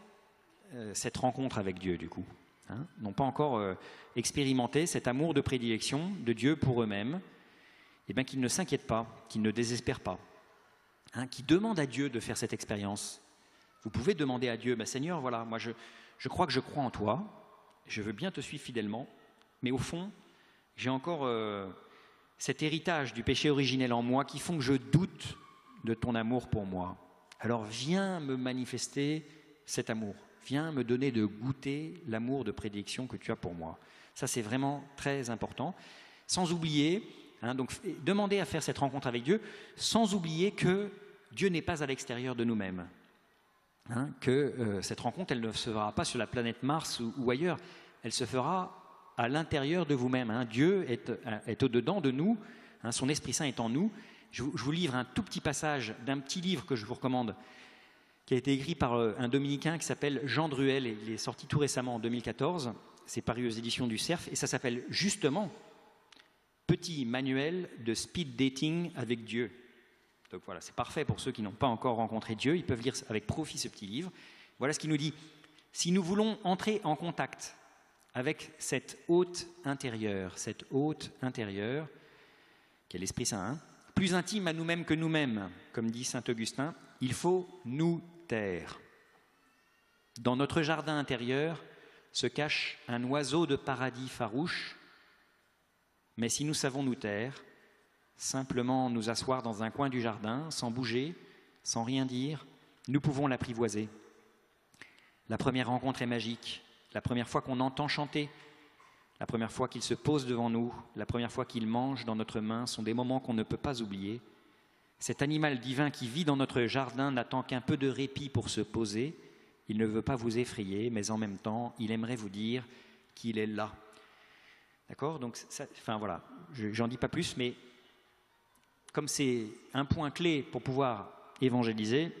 cette rencontre avec Dieu, du coup, hein, n'ont pas encore expérimenté cet amour de prédilection de Dieu pour eux-mêmes, eh bien qu'ils ne s'inquiètent pas, qu'ils ne désespèrent pas, hein, qu'ils demandent à Dieu de faire cette expérience. Vous pouvez demander à Dieu, Seigneur, voilà, moi je crois que je crois en toi, je veux bien te suivre fidèlement, mais au fond, j'ai encore cet héritage du péché originel en moi qui font que je doute de ton amour pour moi. Alors viens me manifester cet amour, viens me donner de goûter l'amour de prédilection que tu as pour moi. Ça c'est vraiment très important. Sans oublier, hein, donc demander à faire cette rencontre avec Dieu, sans oublier que Dieu n'est pas à l'extérieur de nous-mêmes. Hein, que cette rencontre, elle ne se fera pas sur la planète Mars ou ailleurs, elle se fera à l'intérieur de vous-même. Hein. Dieu est au-dedans de nous, hein, son Esprit Saint est en nous. Je vous livre un tout petit passage d'un petit livre que je vous recommande, qui a été écrit par un dominicain qui s'appelle Jean Druel, et il est sorti tout récemment en 2014, c'est paru aux éditions du Cerf, et ça s'appelle justement « Petit manuel de speed dating avec Dieu ». Donc voilà, c'est parfait pour ceux qui n'ont pas encore rencontré Dieu, ils peuvent lire avec profit ce petit livre. Voilà ce qu'il nous dit. Si nous voulons entrer en contact avec cette hôte intérieure, qui est l'Esprit Saint, hein, plus intime à nous-mêmes que nous-mêmes, comme dit saint Augustin, il faut nous taire. Dans notre jardin intérieur se cache un oiseau de paradis farouche, mais si nous savons nous taire, simplement nous asseoir dans un coin du jardin, sans bouger, sans rien dire, nous pouvons l'apprivoiser. La première rencontre est magique, la première fois qu'on entend chanter, la première fois qu'il se pose devant nous, la première fois qu'il mange dans notre main sont des moments qu'on ne peut pas oublier. Cet animal divin qui vit dans notre jardin n'attend qu'un peu de répit pour se poser. Il ne veut pas vous effrayer, mais en même temps, il aimerait vous dire qu'il est là. D'accord? Donc, enfin voilà, j'en dis pas plus, mais comme c'est un point clé pour pouvoir évangéliser,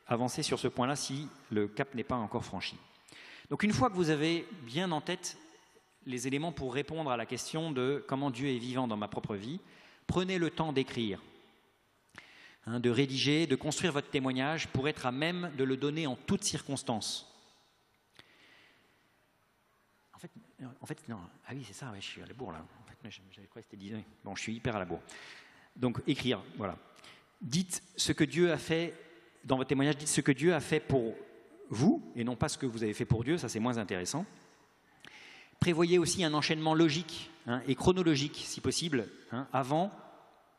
avancez sur ce point-là si le cap n'est pas encore franchi. Donc une fois que vous avez bien en tête les éléments pour répondre à la question de comment Dieu est vivant dans ma propre vie, prenez le temps d'écrire, de rédiger, de construire votre témoignage pour être à même de le donner en toutes circonstances. En fait, non. Ah oui, c'est ça, ouais, je suis à la bourre là. En fait, j'avais cru que c'était 10 ans. Bon, je suis hyper à la bourre. Donc, écrire, voilà. Dites ce que Dieu a fait, dans votre témoignage, dites ce que Dieu a fait pour vous, et non pas ce que vous avez fait pour Dieu, ça c'est moins intéressant. Prévoyez aussi un enchaînement logique et chronologique, si possible, avant,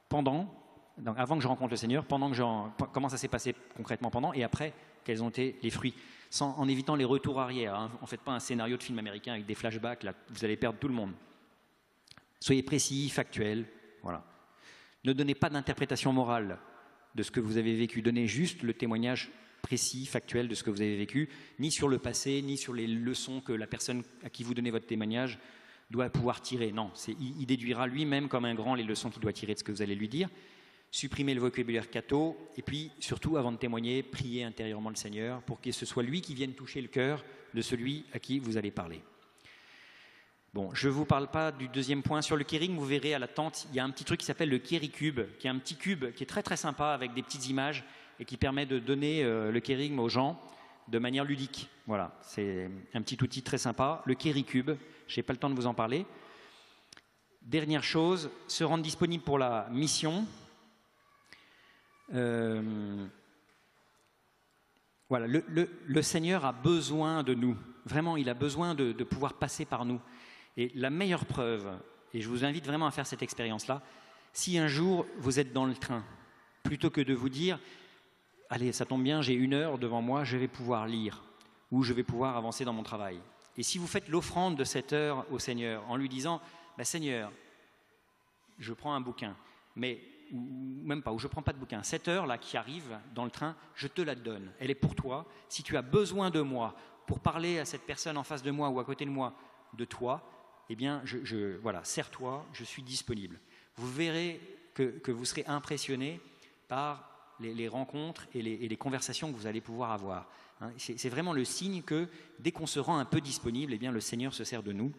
pendant, donc avant que je rencontre le Seigneur, pendant que comment ça s'est passé concrètement pendant, et après, quels ont été les fruits, en évitant les retours arrière. En faites pas un scénario de film américain avec des flashbacks, là, vous allez perdre tout le monde. Soyez précis, factuel, voilà. Ne donnez pas d'interprétation morale de ce que vous avez vécu, donnez juste le témoignage précis, factuel de ce que vous avez vécu, ni sur le passé, ni sur les leçons que la personne à qui vous donnez votre témoignage doit pouvoir tirer. Non, il déduira lui-même comme un grand les leçons qu'il doit tirer de ce que vous allez lui dire. Supprimez le vocabulaire catho, et puis surtout, avant de témoigner, priez intérieurement le Seigneur pour que ce soit lui qui vienne toucher le cœur de celui à qui vous allez parler. Bon, je ne vous parle pas du deuxième point. Sur le kérigme, vous verrez à la tente, il y a un petit truc qui s'appelle le kéricube, qui est un petit cube qui est très très sympa avec des petites images et qui permet de donner le kérigme aux gens de manière ludique. Voilà, c'est un petit outil très sympa. Le kéricube, je n'ai pas le temps de vous en parler. Dernière chose, se rendre disponible pour la mission. Voilà, le Seigneur a besoin de nous. Vraiment, il a besoin de pouvoir passer par nous. Et la meilleure preuve, et je vous invite vraiment à faire cette expérience-là, si un jour vous êtes dans le train, plutôt que de vous dire « Allez, ça tombe bien, j'ai 1 heure devant moi, je vais pouvoir lire, ou je vais pouvoir avancer dans mon travail. » Et si vous faites l'offrande de cette heure au Seigneur, en lui disant « Seigneur, je prends un bouquin, mais... » ou même pas, ou je ne prends pas de bouquin. Cette heure-là qui arrive dans le train, je te la donne. Elle est pour toi. Si tu as besoin de moi pour parler à cette personne en face de moi ou à côté de moi de toi, eh bien, voilà, sers-toi, je suis disponible. Vous verrez que vous serez impressionné par les rencontres et les conversations que vous allez pouvoir avoir. C'est vraiment le signe que dès qu'on se rend un peu disponible, eh bien, le Seigneur se sert de nous.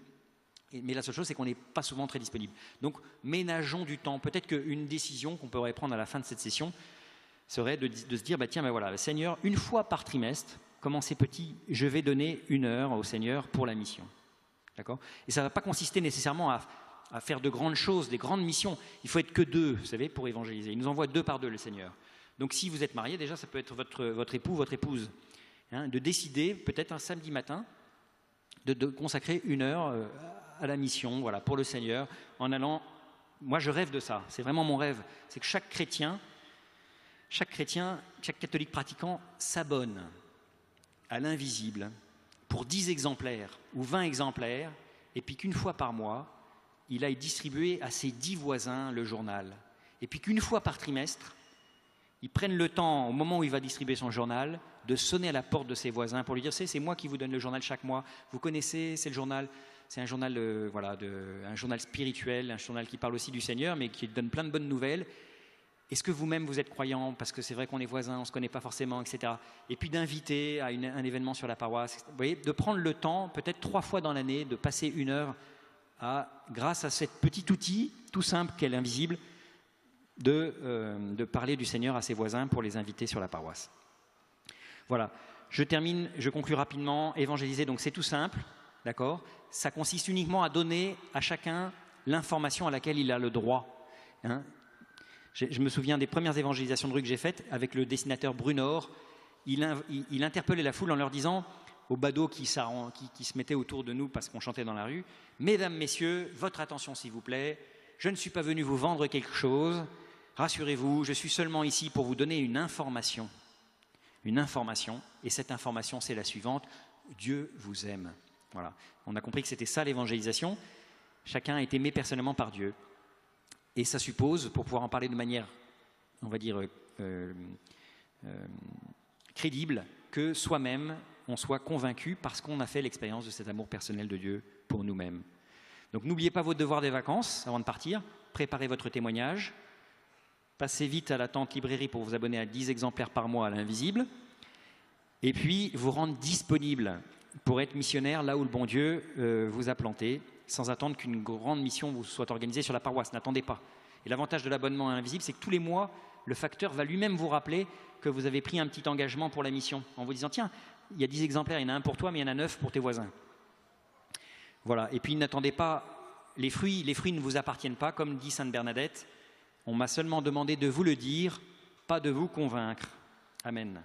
Mais la seule chose, c'est qu'on n'est pas souvent très disponible. Donc, ménageons du temps. Peut-être qu'une décision qu'on pourrait prendre à la fin de cette session serait de se dire, tiens, voilà, le Seigneur, 1 fois par trimestre, commencez petit, je vais donner 1 heure au Seigneur pour la mission. D'accord ? Et ça ne va pas consister nécessairement à faire de grandes choses, des grandes missions. Il faut être que 2, vous savez, pour évangéliser. Il nous envoie 2 par 2, le Seigneur. Donc, si vous êtes marié, déjà, ça peut être votre époux, votre épouse. De décider, peut-être un samedi matin, de consacrer 1 heure à la mission, voilà, pour le Seigneur, en allant... Moi, je rêve de ça. C'est vraiment mon rêve. C'est que chaque chrétien, chaque catholique pratiquant s'abonne à l'invisible pour 10 exemplaires ou 20 exemplaires, et puis qu'une fois par mois, il aille distribuer à ses 10 voisins le journal. Et puis qu'une fois par trimestre, il prenne le temps, au moment où il va distribuer son journal, de sonner à la porte de ses voisins pour lui dire « C'est moi qui vous donne le journal chaque mois. Vous connaissez, c'est le journal... » C'est un journal, un journal spirituel, un journal qui parle aussi du Seigneur, mais qui donne plein de bonnes nouvelles. Est-ce que vous-même vous êtes croyant? Parce que c'est vrai qu'on est voisins, on ne se connaît pas forcément, etc. Et puis d'inviter à un événement sur la paroisse. Vous voyez, de prendre le temps, peut-être 3 fois dans l'année, de passer 1 heure grâce à ce petit outil, tout simple qu'est l'invisible, de parler du Seigneur à ses voisins pour les inviter sur la paroisse. Voilà. Je conclue rapidement. Évangéliser, donc c'est tout simple. D'accord ? Ça consiste uniquement à donner à chacun l'information à laquelle il a le droit. Je me souviens des premières évangélisations de rue que j'ai faites avec le dessinateur Brunor. Il interpellait la foule en leur disant, aux badauds qui se mettaient autour de nous parce qu'on chantait dans la rue, « Mesdames, Messieurs, votre attention s'il vous plaît, je ne suis pas venu vous vendre quelque chose, rassurez-vous, je suis seulement ici pour vous donner une information. Une information, et cette information c'est la suivante, Dieu vous aime. » Voilà. On a compris que c'était ça l'évangélisation. Chacun est aimé personnellement par Dieu. Et ça suppose, pour pouvoir en parler de manière, on va dire, crédible, que soi-même, on soit convaincu parce qu'on a fait l'expérience de cet amour personnel de Dieu pour nous-mêmes. Donc n'oubliez pas votre devoir des vacances avant de partir. Préparez votre témoignage. Passez vite à la tente librairie pour vous abonner à 10 exemplaires par mois à l'Invisible. Et puis vous rendre disponible pour être missionnaire là où le bon Dieu vous a planté, sans attendre qu'une grande mission vous soit organisée sur la paroisse. N'attendez pas. Et l'avantage de l'abonnement à l'Invisible, c'est que tous les mois, le facteur va lui-même vous rappeler que vous avez pris un petit engagement pour la mission, en vous disant, tiens, il y a 10 exemplaires, il y en a un pour toi, mais il y en a 9 pour tes voisins. Voilà. Et puis n'attendez pas, les fruits ne vous appartiennent pas, comme dit Sainte Bernadette. On m'a seulement demandé de vous le dire, pas de vous convaincre. Amen.